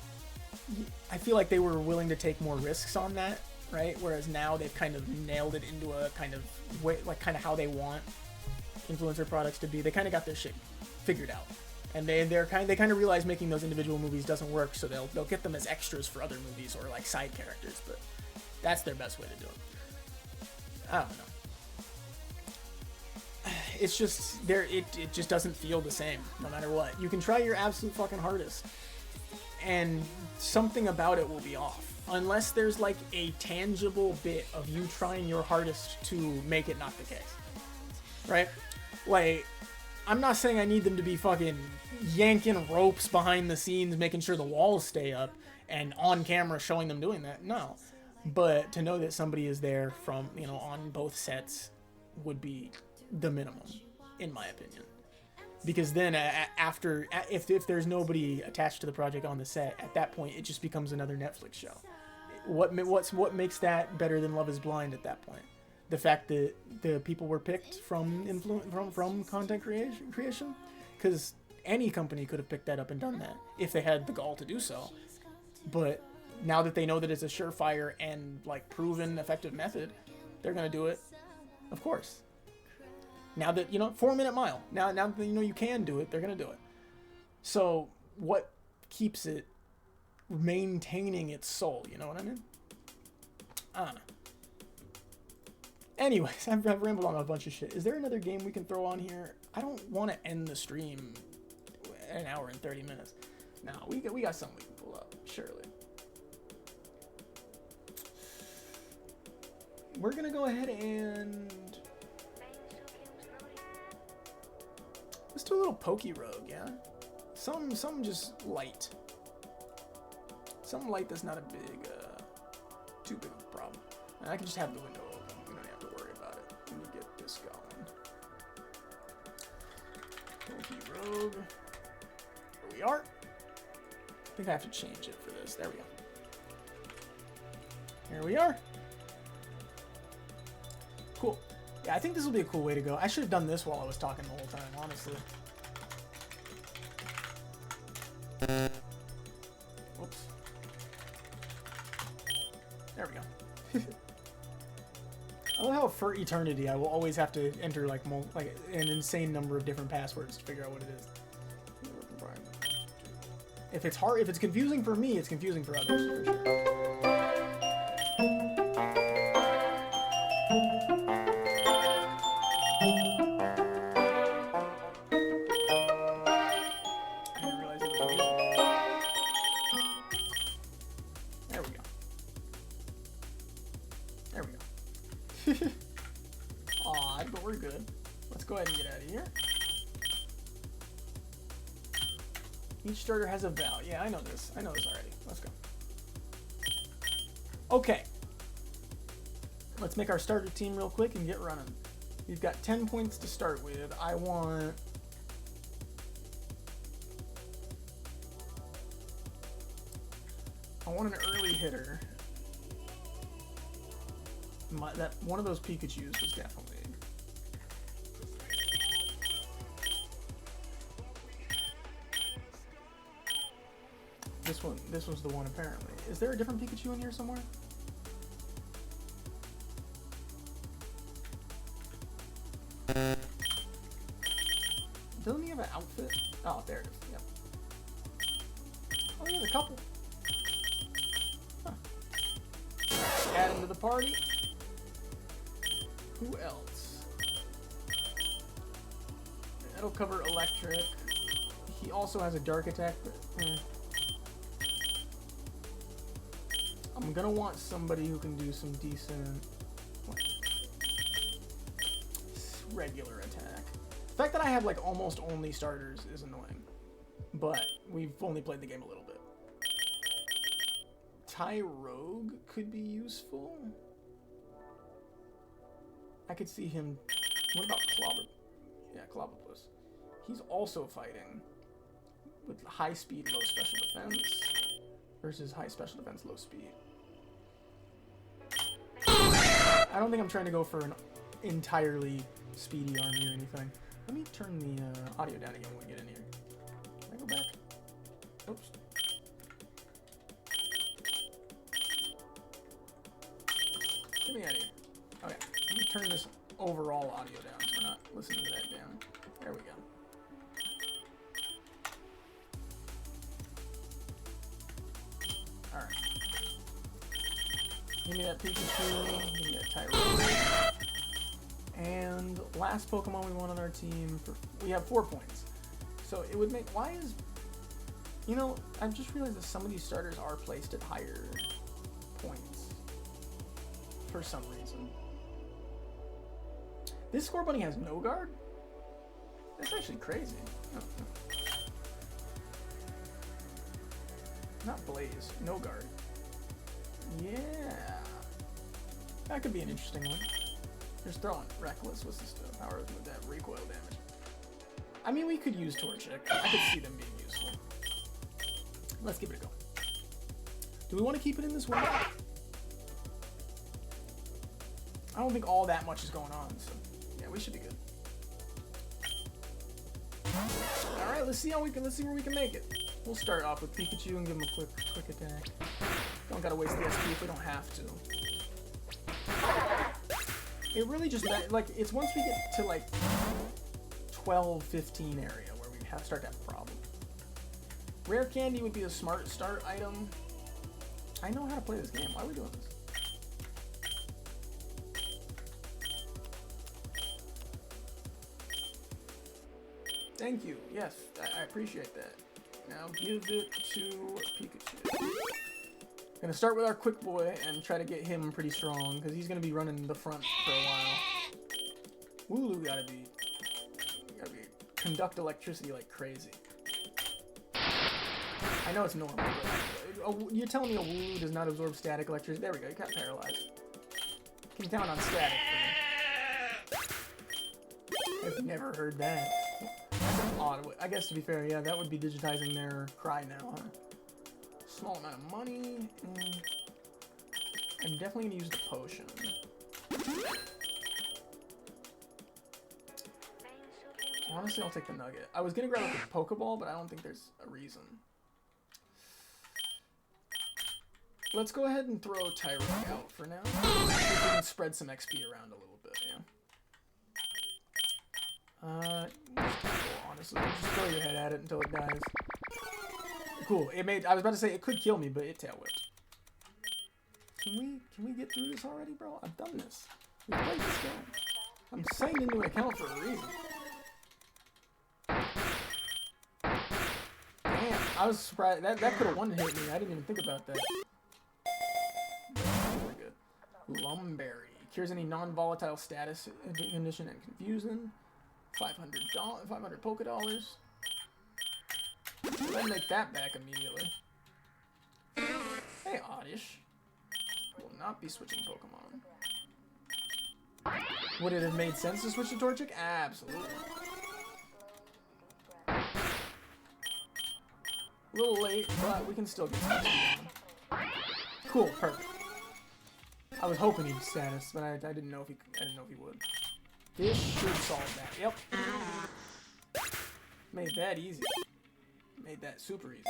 Speaker 2: I feel like they were willing to take more risks on that, right? Whereas now they've kind of nailed it into a kind of way, like kind of how they want influencer products to be. They kind of got their shit figured out, and they kind of realize making those individual movies doesn't work, so they'll get them as extras for other movies or like side characters. But that's their best way to do it. I don't know. It's just it just doesn't feel the same no matter what. You can try your absolute fucking hardest, and something about it will be off, unless there's like a tangible bit of you trying your hardest to make it not the case, right? Like, I'm not saying I need them to be fucking yanking ropes behind the scenes, making sure the walls stay up, and on camera showing them doing that. No. But to know that somebody is there from, you know, on both sets would be the minimum, in my opinion. Because then if there's nobody attached to the project on the set, at that point it just becomes another Netflix show. what makes that better than Love Is Blind at that point? The fact that the people were picked from content creation, because any company could have picked that up and done that if they had the gall to do so. But now that they know that it's a surefire and like proven effective method, they're gonna do it. Of course. Now that 4-minute mile. Now that you can do it, they're gonna do it. So what keeps it maintaining its soul? You know what I mean? I don't know. Anyways, I've rambled on a bunch of shit. Is there another game we can throw on here? I don't want to end the stream at 1 hour and 30 minutes. No, we got something we can pull up, surely. We're gonna go ahead and let's do a little PokeRogue, yeah. Some just light. Something light that's not a big, too big of a problem. And I can just have the window open. We don't have to worry about it. Let me get this going. PokeRogue. Here we are. I think I have to change it for this. There we go. Here we are. Cool. Yeah, I think this will be a cool way to go. I should have done this while I was talking the whole time, honestly. Whoops. There we go. I love how for eternity I will always have to enter like an insane number of different passwords to figure out what it is. If it's hard, if it's confusing for me, it's confusing for others, for sure. Odd, but we're good. Let's go ahead and get out of here. Each starter has a val. Yeah, I know this. I know this already. Let's go. Okay. Let's make our starter team real quick and get running. We've got 10 points to start with. I want... an early hitter. That one of those Pikachus was definitely... This was the one apparently. Is there a different Pikachu in here somewhere? Doesn't he have an outfit? Oh, there it is. Yep. Oh, there's a couple. Huh. Add him to the party. Who else? That'll cover electric. He also has a dark attack, but I'm gonna want somebody who can do some decent regular attack. The fact that I have like almost only starters is annoying, but we've only played the game a little bit. PokeRogue could be useful. I could see him. What about Clobber? Yeah, Clobberpuss. He's also fighting with high speed, low special defense versus high special defense, low speed. I don't think I'm trying to go for an entirely speedy army or anything. Let me turn the audio down again when we get in here. Can I go back? Oops. Get me out of here. Okay, let me turn this overall audio down so we're not listening to that down. There we go. Alright. Give me that Pikachu, give me that PokeRogue. And last Pokemon we want on our team, we have 4 points. So it would make, why is, I've just realized that some of these starters are placed at higher points. For some reason. This Score Bunny has no guard? That's actually crazy. Oh, no. Not Blaze, no guard. Yeah. That could be an interesting one. Just throwing Reckless. What's this power with that recoil damage? I mean, we could use Torchic. I could see them being useful. Let's give it a go. Do we want to keep it in this way? I don't think all that much is going on, so yeah, we should be good. All right, let's see where we can make it. We'll start off with Pikachu and give him a quick attack. Don't gotta waste the SP if we don't have to. It really just like it's once we get to like 12, 15 area where we start to have a problem. Rare candy would be a smart start item. I know how to play this game. Why are we doing this? Thank you. Yes, I appreciate that. Now give it to Pikachu. Gonna start with our quick boy and try to get him pretty strong because he's gonna be running the front for a while. Wooloo gotta be conduct electricity like crazy. I know it's normal, but you're telling me a Wooloo does not absorb static electricity? There we go. You got paralyzed. Can count on static. I've never heard that. Odd. I guess to be fair, yeah, that would be digitizing their cry now, huh? Small amount of money. I'm definitely gonna use the potion. Honestly, I'll take the nugget. I was gonna grab the Pokeball, but I don't think there's a reason. Let's go ahead and throw Tyrogue out for now. See if we can spread some XP around a little bit, yeah. Honestly, just throw your head at it until it dies. Cool. I was about to say it could kill me, but it tail whipped. Can we get through this already, bro? I've done this. We've played this game. I'm signed into an account for a reason. Damn, I was surprised. That could have one-hit me. I didn't even think about that. Pretty good. Lumberry. Cures any non-volatile status condition and confusion. $500 Pokedollars. Let's make that back immediately. Hey, Oddish. Will not be switching Pokemon. Would it have made sense to switch to Torchic? Absolutely. A little late, but we can still get some XP on. Cool, perfect. I was hoping he'd status, but I didn't know if he would. This should solve that. Yep. Made that easy. Made that super easy.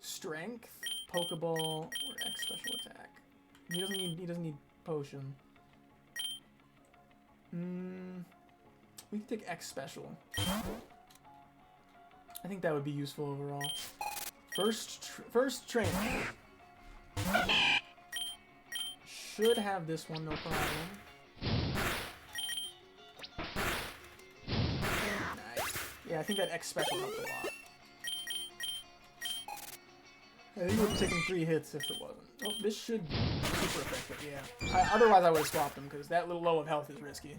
Speaker 2: Strength, Pokeball, or X special attack. He doesn't need potion. We can take X special. I think that would be useful overall. First training. Should have this one, no problem. Nice. Yeah, I think that X special helped a lot. I think it would have taken 3 hits if it wasn't. Oh, this should be super effective, yeah. Otherwise I would have swapped him, because that little low of health is risky.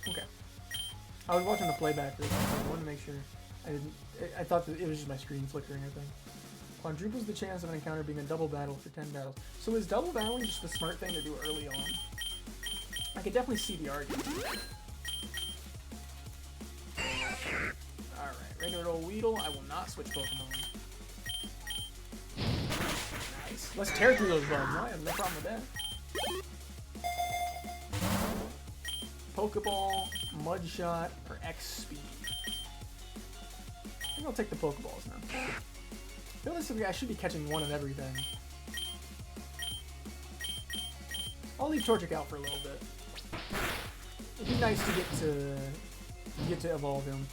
Speaker 2: Okay. I was watching the playback for this, I wanted to make sure I thought that it was just my screen flickering, I think. Quadruples the chance of an encounter being a double battle for 10 battles. So is double battling just the smart thing to do early on? I could definitely see the argument. Alright, regular old Weedle. I will not switch Pokemon. Nice. Let's tear through those bugs. I have no problem with that. Pokeball, Mudshot, or X Speed. I think I'll take the Pokeballs now. Realistically, I should be catching one of everything. I'll leave Torchic out for a little bit. It'd be nice to get to evolve him.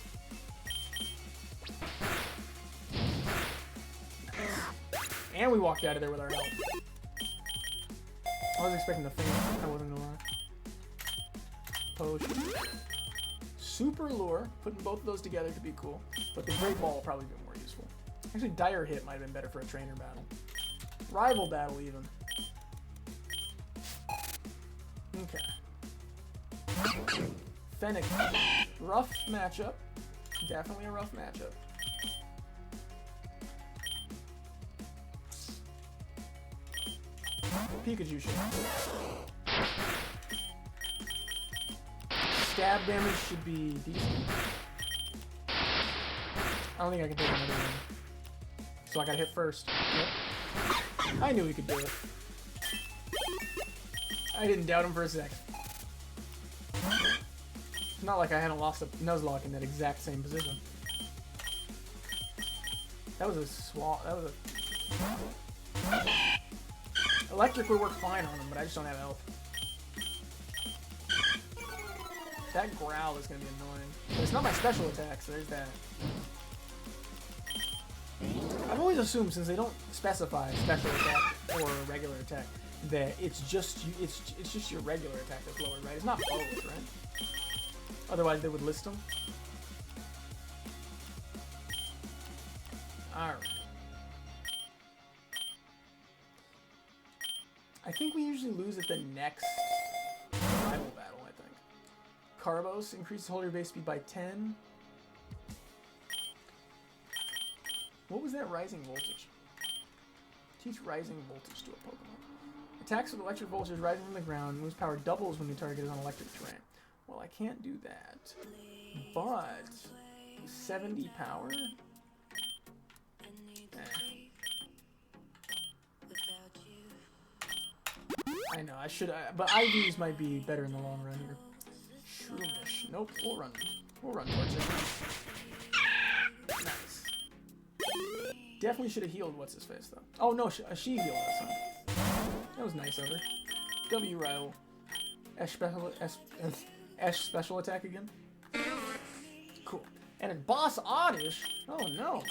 Speaker 2: Nice. And we walked out of there with our health. I was expecting to faint. I wasn't gonna lie. Potion. Super Lure. Putting both of those together could be cool. But the Great Ball will probably be more useful. Actually, Dire Hit might have been better for a trainer battle. Rival battle, even. Okay. Fennec. Rough matchup. Definitely a rough matchup. Pikachu shit. stab damage should be decent. I don't think I can take another one. So I gotta hit first. Yep. I knew he could do it. I didn't doubt him for a second. It's not like I hadn't lost a Nuzlocke in that exact same position. That was a swap. That was a... Electric would work fine on him, but I just don't have health. That growl is going to be annoying. But it's not my special attack, so there's that. I've always assumed, since they don't specify special attack or regular attack, that it's just your regular attack that's lowered, right? It's not both, right? Otherwise, they would list them. Alright. I think we usually lose at the next rival battle, I think. Carbos increases holder base speed by 10. What was that rising voltage? Teach rising voltage to a Pokemon. Attacks with electric voltage rising from the ground. Moves power doubles when the target is on electric terrain. Well, I can't do that. But 70 power? I know, I should, but IVs might be better in the long run here. Shroomish. Nope, we'll run towards it. Nice. Definitely should have healed what's his face though. Oh no, she healed us, huh? That was nice of her. W rival. Esh special attack again. Cool. And in Boss Oddish. Oh no.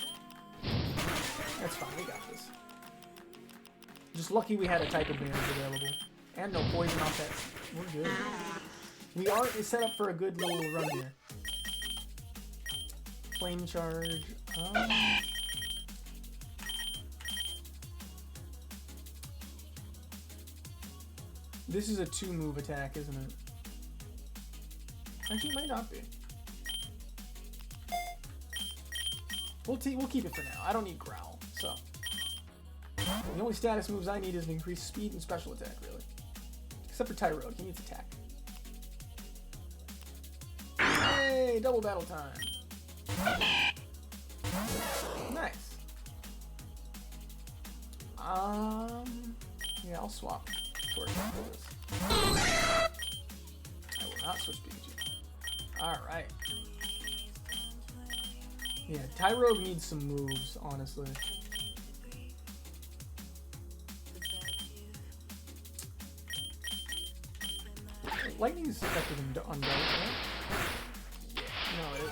Speaker 2: That's fine, we got this. Just lucky we had a type advantage available. And no poison off that. We're good. We are set up for a good little run here. Flame charge. This is a 2-move attack, isn't it? Actually, it might not be. We'll keep it for now. I don't need Growl, so. The only status moves I need is an increased speed and special attack, really. Except for Tyrogue, he needs attack. Hey, double battle time. Nice. Yeah, I'll swap towards this. I will not switch Pikachu. Alright. Yeah, Tyrogue needs some moves, honestly. Lightning is effective on both, right? Yeah, no, it is.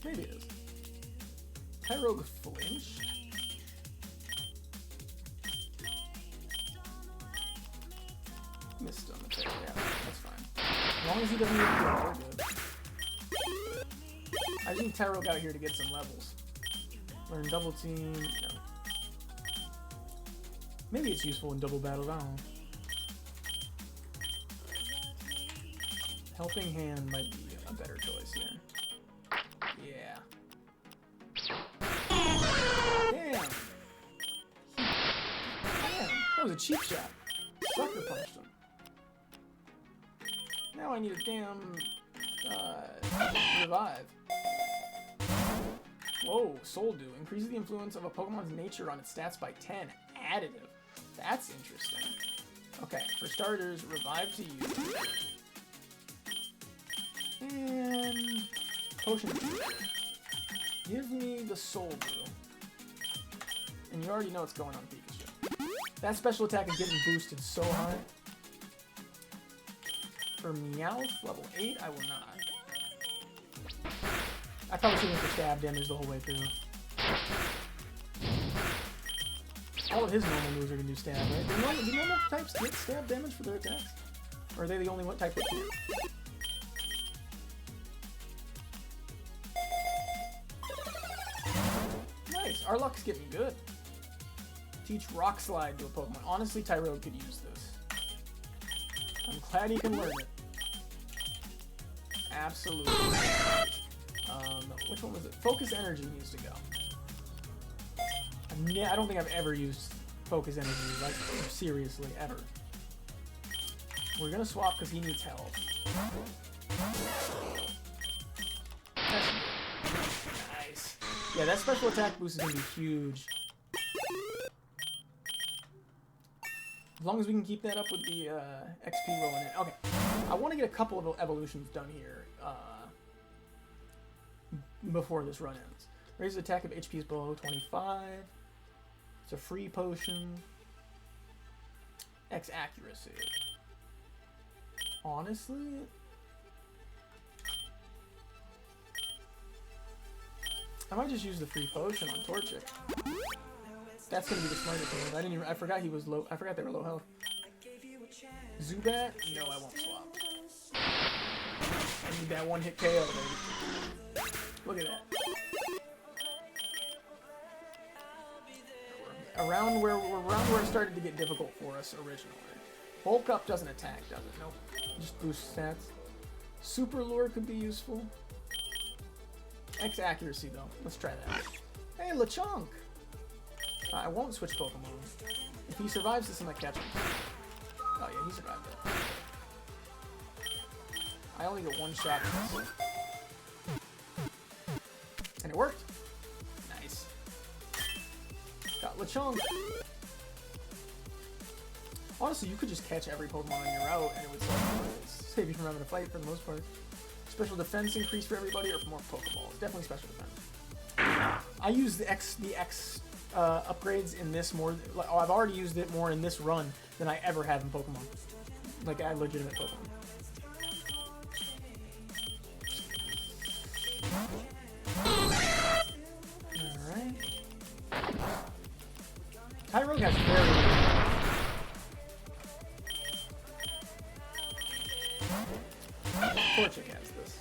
Speaker 2: Maybe it is. Tyrogue flinch? Missed him. Okay, yeah, that's fine. As long as he doesn't even go, we're good. I just need Tyrogue out here to get some levels. Learn double team. No. Maybe it's useful in double battles, I don't know. Helping Hand might be a better choice here. Yeah. Damn! Damn! That was a cheap shot. Sucker punched him. Now I need a damn... revive. Whoa, Soul Dew. Increases the influence of a Pokemon's nature on its stats by 10. Additive. That's interesting. Okay, for starters, revive to you. And potion. Give me the Soul Dew. And you already know what's going on, Pikachu. That special attack is getting boosted so high. For Meowth, level 8, I will not. I probably should have for stab damage the whole way through. All of his normal moves are going to do stab, right? Do normal types get stab damage for their attacks? Or are they the only one type that can? Nice, our luck's getting good. Teach Rock Slide to a Pokemon. Honestly, Tyrogue could use this. I'm glad he can learn it. Absolutely. Which one was it? Focus Energy needs to go. I don't think I've ever used Focus Energy, like, seriously, ever. We're gonna swap because he needs health. Nice. Yeah, that special attack boost is gonna be huge. As long as we can keep that up with the XP rolling in. Okay, I want to get a couple of evolutions done here before this run ends. Raises attack if HP is below 25. It's a free potion. X accuracy. Honestly, I might just use the free potion on Torchic. That's gonna be the smartest thing. I forgot he was low. I forgot they were low health. Zubat? No, I won't swap. I need that one hit KO, baby. Look at that. Around where it started to get difficult for us originally. Bulk up doesn't attack, does it? Nope. Just boosts stats. Super lure could be useful. X accuracy though. Let's try that. Hey, Lechonk! I won't switch Pokemon. If he survives this, I'm gonna catch him. Oh yeah, he survived it. I only get one shot at this. And it worked. Nice. Got Lechonk. Honestly, you could just catch every Pokemon on your route and it would save you from having to fight for the most part. Special defense increase for everybody or more Pokeballs? Definitely special defense. I use the X upgrades in this more. Like, I've already used it more in this run than I ever have in Pokemon. Like, I legitimate Pokemon. Alright. PokeRogue has very Torchic has this.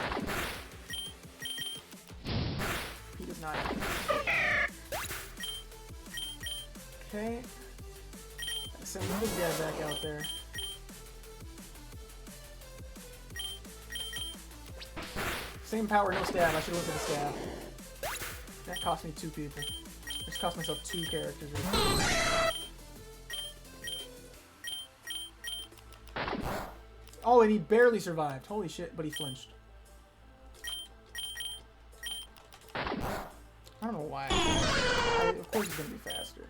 Speaker 2: He does not have this. Okay. Send the big guy back out there. Same power, no stab. I should have went for the stab. That cost me 2 people. I just cost myself 2 characters right there. Oh, and he barely survived. Holy shit, but he flinched. I don't know why. Of course he's gonna be faster.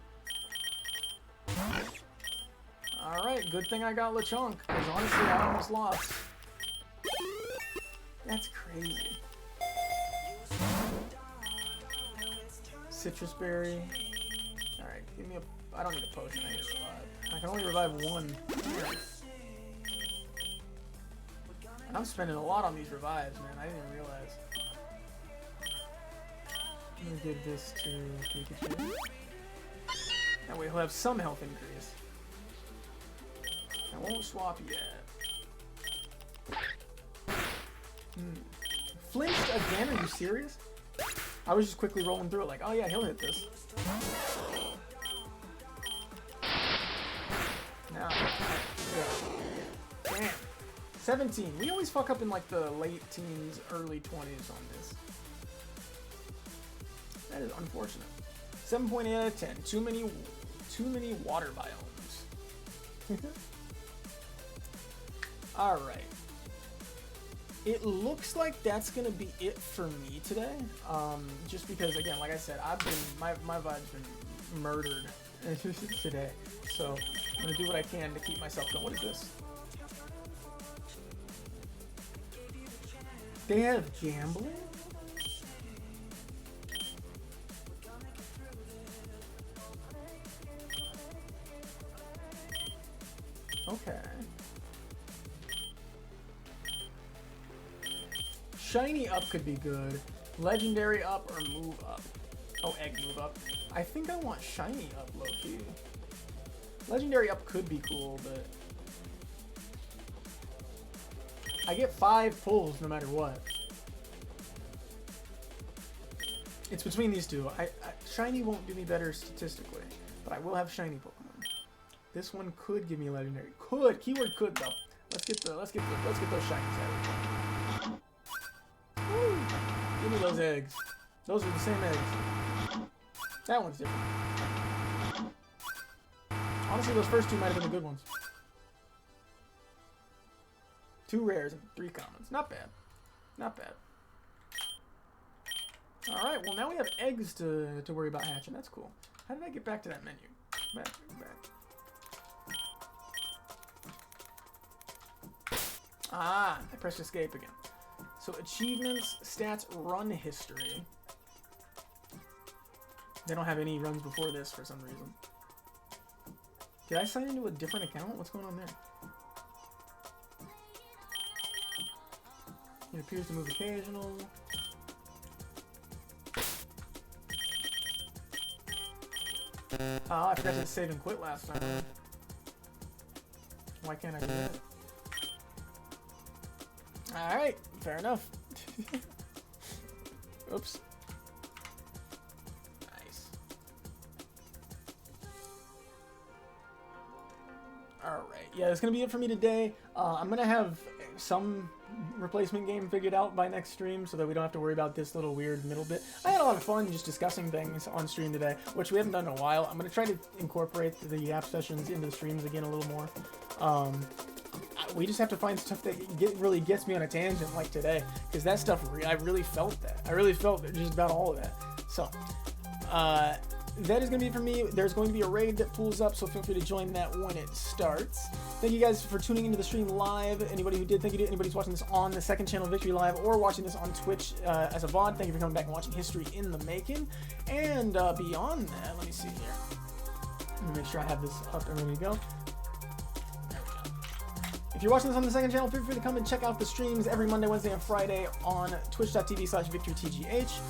Speaker 2: Alright, good thing I got Lechonk, because honestly I almost lost. That's crazy. Citrus berry. Alright, give me a... I don't need a potion, I need to revive. I can only revive 1. I'm spending a lot on these revives, man. I didn't even realize. I'm gonna give this to Pikachu. That way he'll have some health increase. I won't swap yet. Flinched again? Are you serious? I was just quickly rolling through it like, oh yeah, he'll hit this. Now, yeah. Damn. 17. We always fuck up in like the late teens, early 20s on this. That is unfortunate. 7.8 out of 10. Too many water biomes. Alright. It looks like that's gonna be it for me today. Just because, again, like I said, my vibe's been murdered today. So I'm gonna do what I can to keep myself going. What is this? They have gambling? Okay. Shiny up could be good. Legendary up or move up. Oh, egg move up. I think I want shiny up low-key. Legendary up could be cool, but... I get 5 pulls no matter what. It's between these two. Shiny won't do me better statistically, but I will have shiny Pokemon. This one could give me a legendary. Could. Keyword could though. Let's get those shinies out. Woo! Give me those eggs. Those are the same eggs. That one's different. Honestly, those first two might have been the good ones. 2 rares and 3 commons. Not bad. Not bad. Alright, well now we have eggs to worry about hatching. That's cool. How did I get back to that menu? Back. Ah, I pressed escape again. So achievements, stats, run history. They don't have any runs before this for some reason. Did I sign into a different account? What's going on there? It appears to move occasional. Ah, I forgot to save and quit last time. Why can't I do that? Alright, fair enough. Oops. Nice. Alright, yeah, that's going to be it for me today. I'm going to have some replacement game figured out by next stream so that we don't have to worry about this little weird middle bit. I had a lot of fun just discussing things on stream today, which we haven't done in a while. I'm going to try to incorporate the app sessions into the streams again a little more. We just have to find stuff that really gets me on a tangent like today, because that stuff, I really felt that. I really felt just about all of that. So, that is going to be it for me. There's going to be a raid that pulls up, so feel free to join that when it starts. Thank you guys for tuning into the stream live. Anybody who did, thank you to anybody who's watching this on the second channel, Victory Live, or watching this on Twitch as a VOD. Thank you for coming back and watching History in the Making. And beyond that, let me see here. Let me make sure I have this up and ready to go. If you're watching this on the second channel, feel free to come and check out the streams every Monday, Wednesday, and Friday on twitch.tv/VictoryTGH.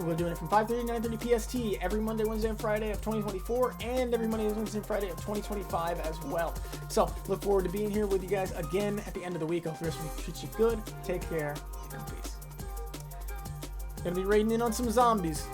Speaker 2: We're doing it from 5:30 to 9:30 PST every Monday, Wednesday, and Friday of 2024, and every Monday, Wednesday, and Friday of 2025 as well. So, look forward to being here with you guys again at the end of the week. I hope the rest of the week treats you good. Take care, and peace. Gonna be raiding in on some zombies.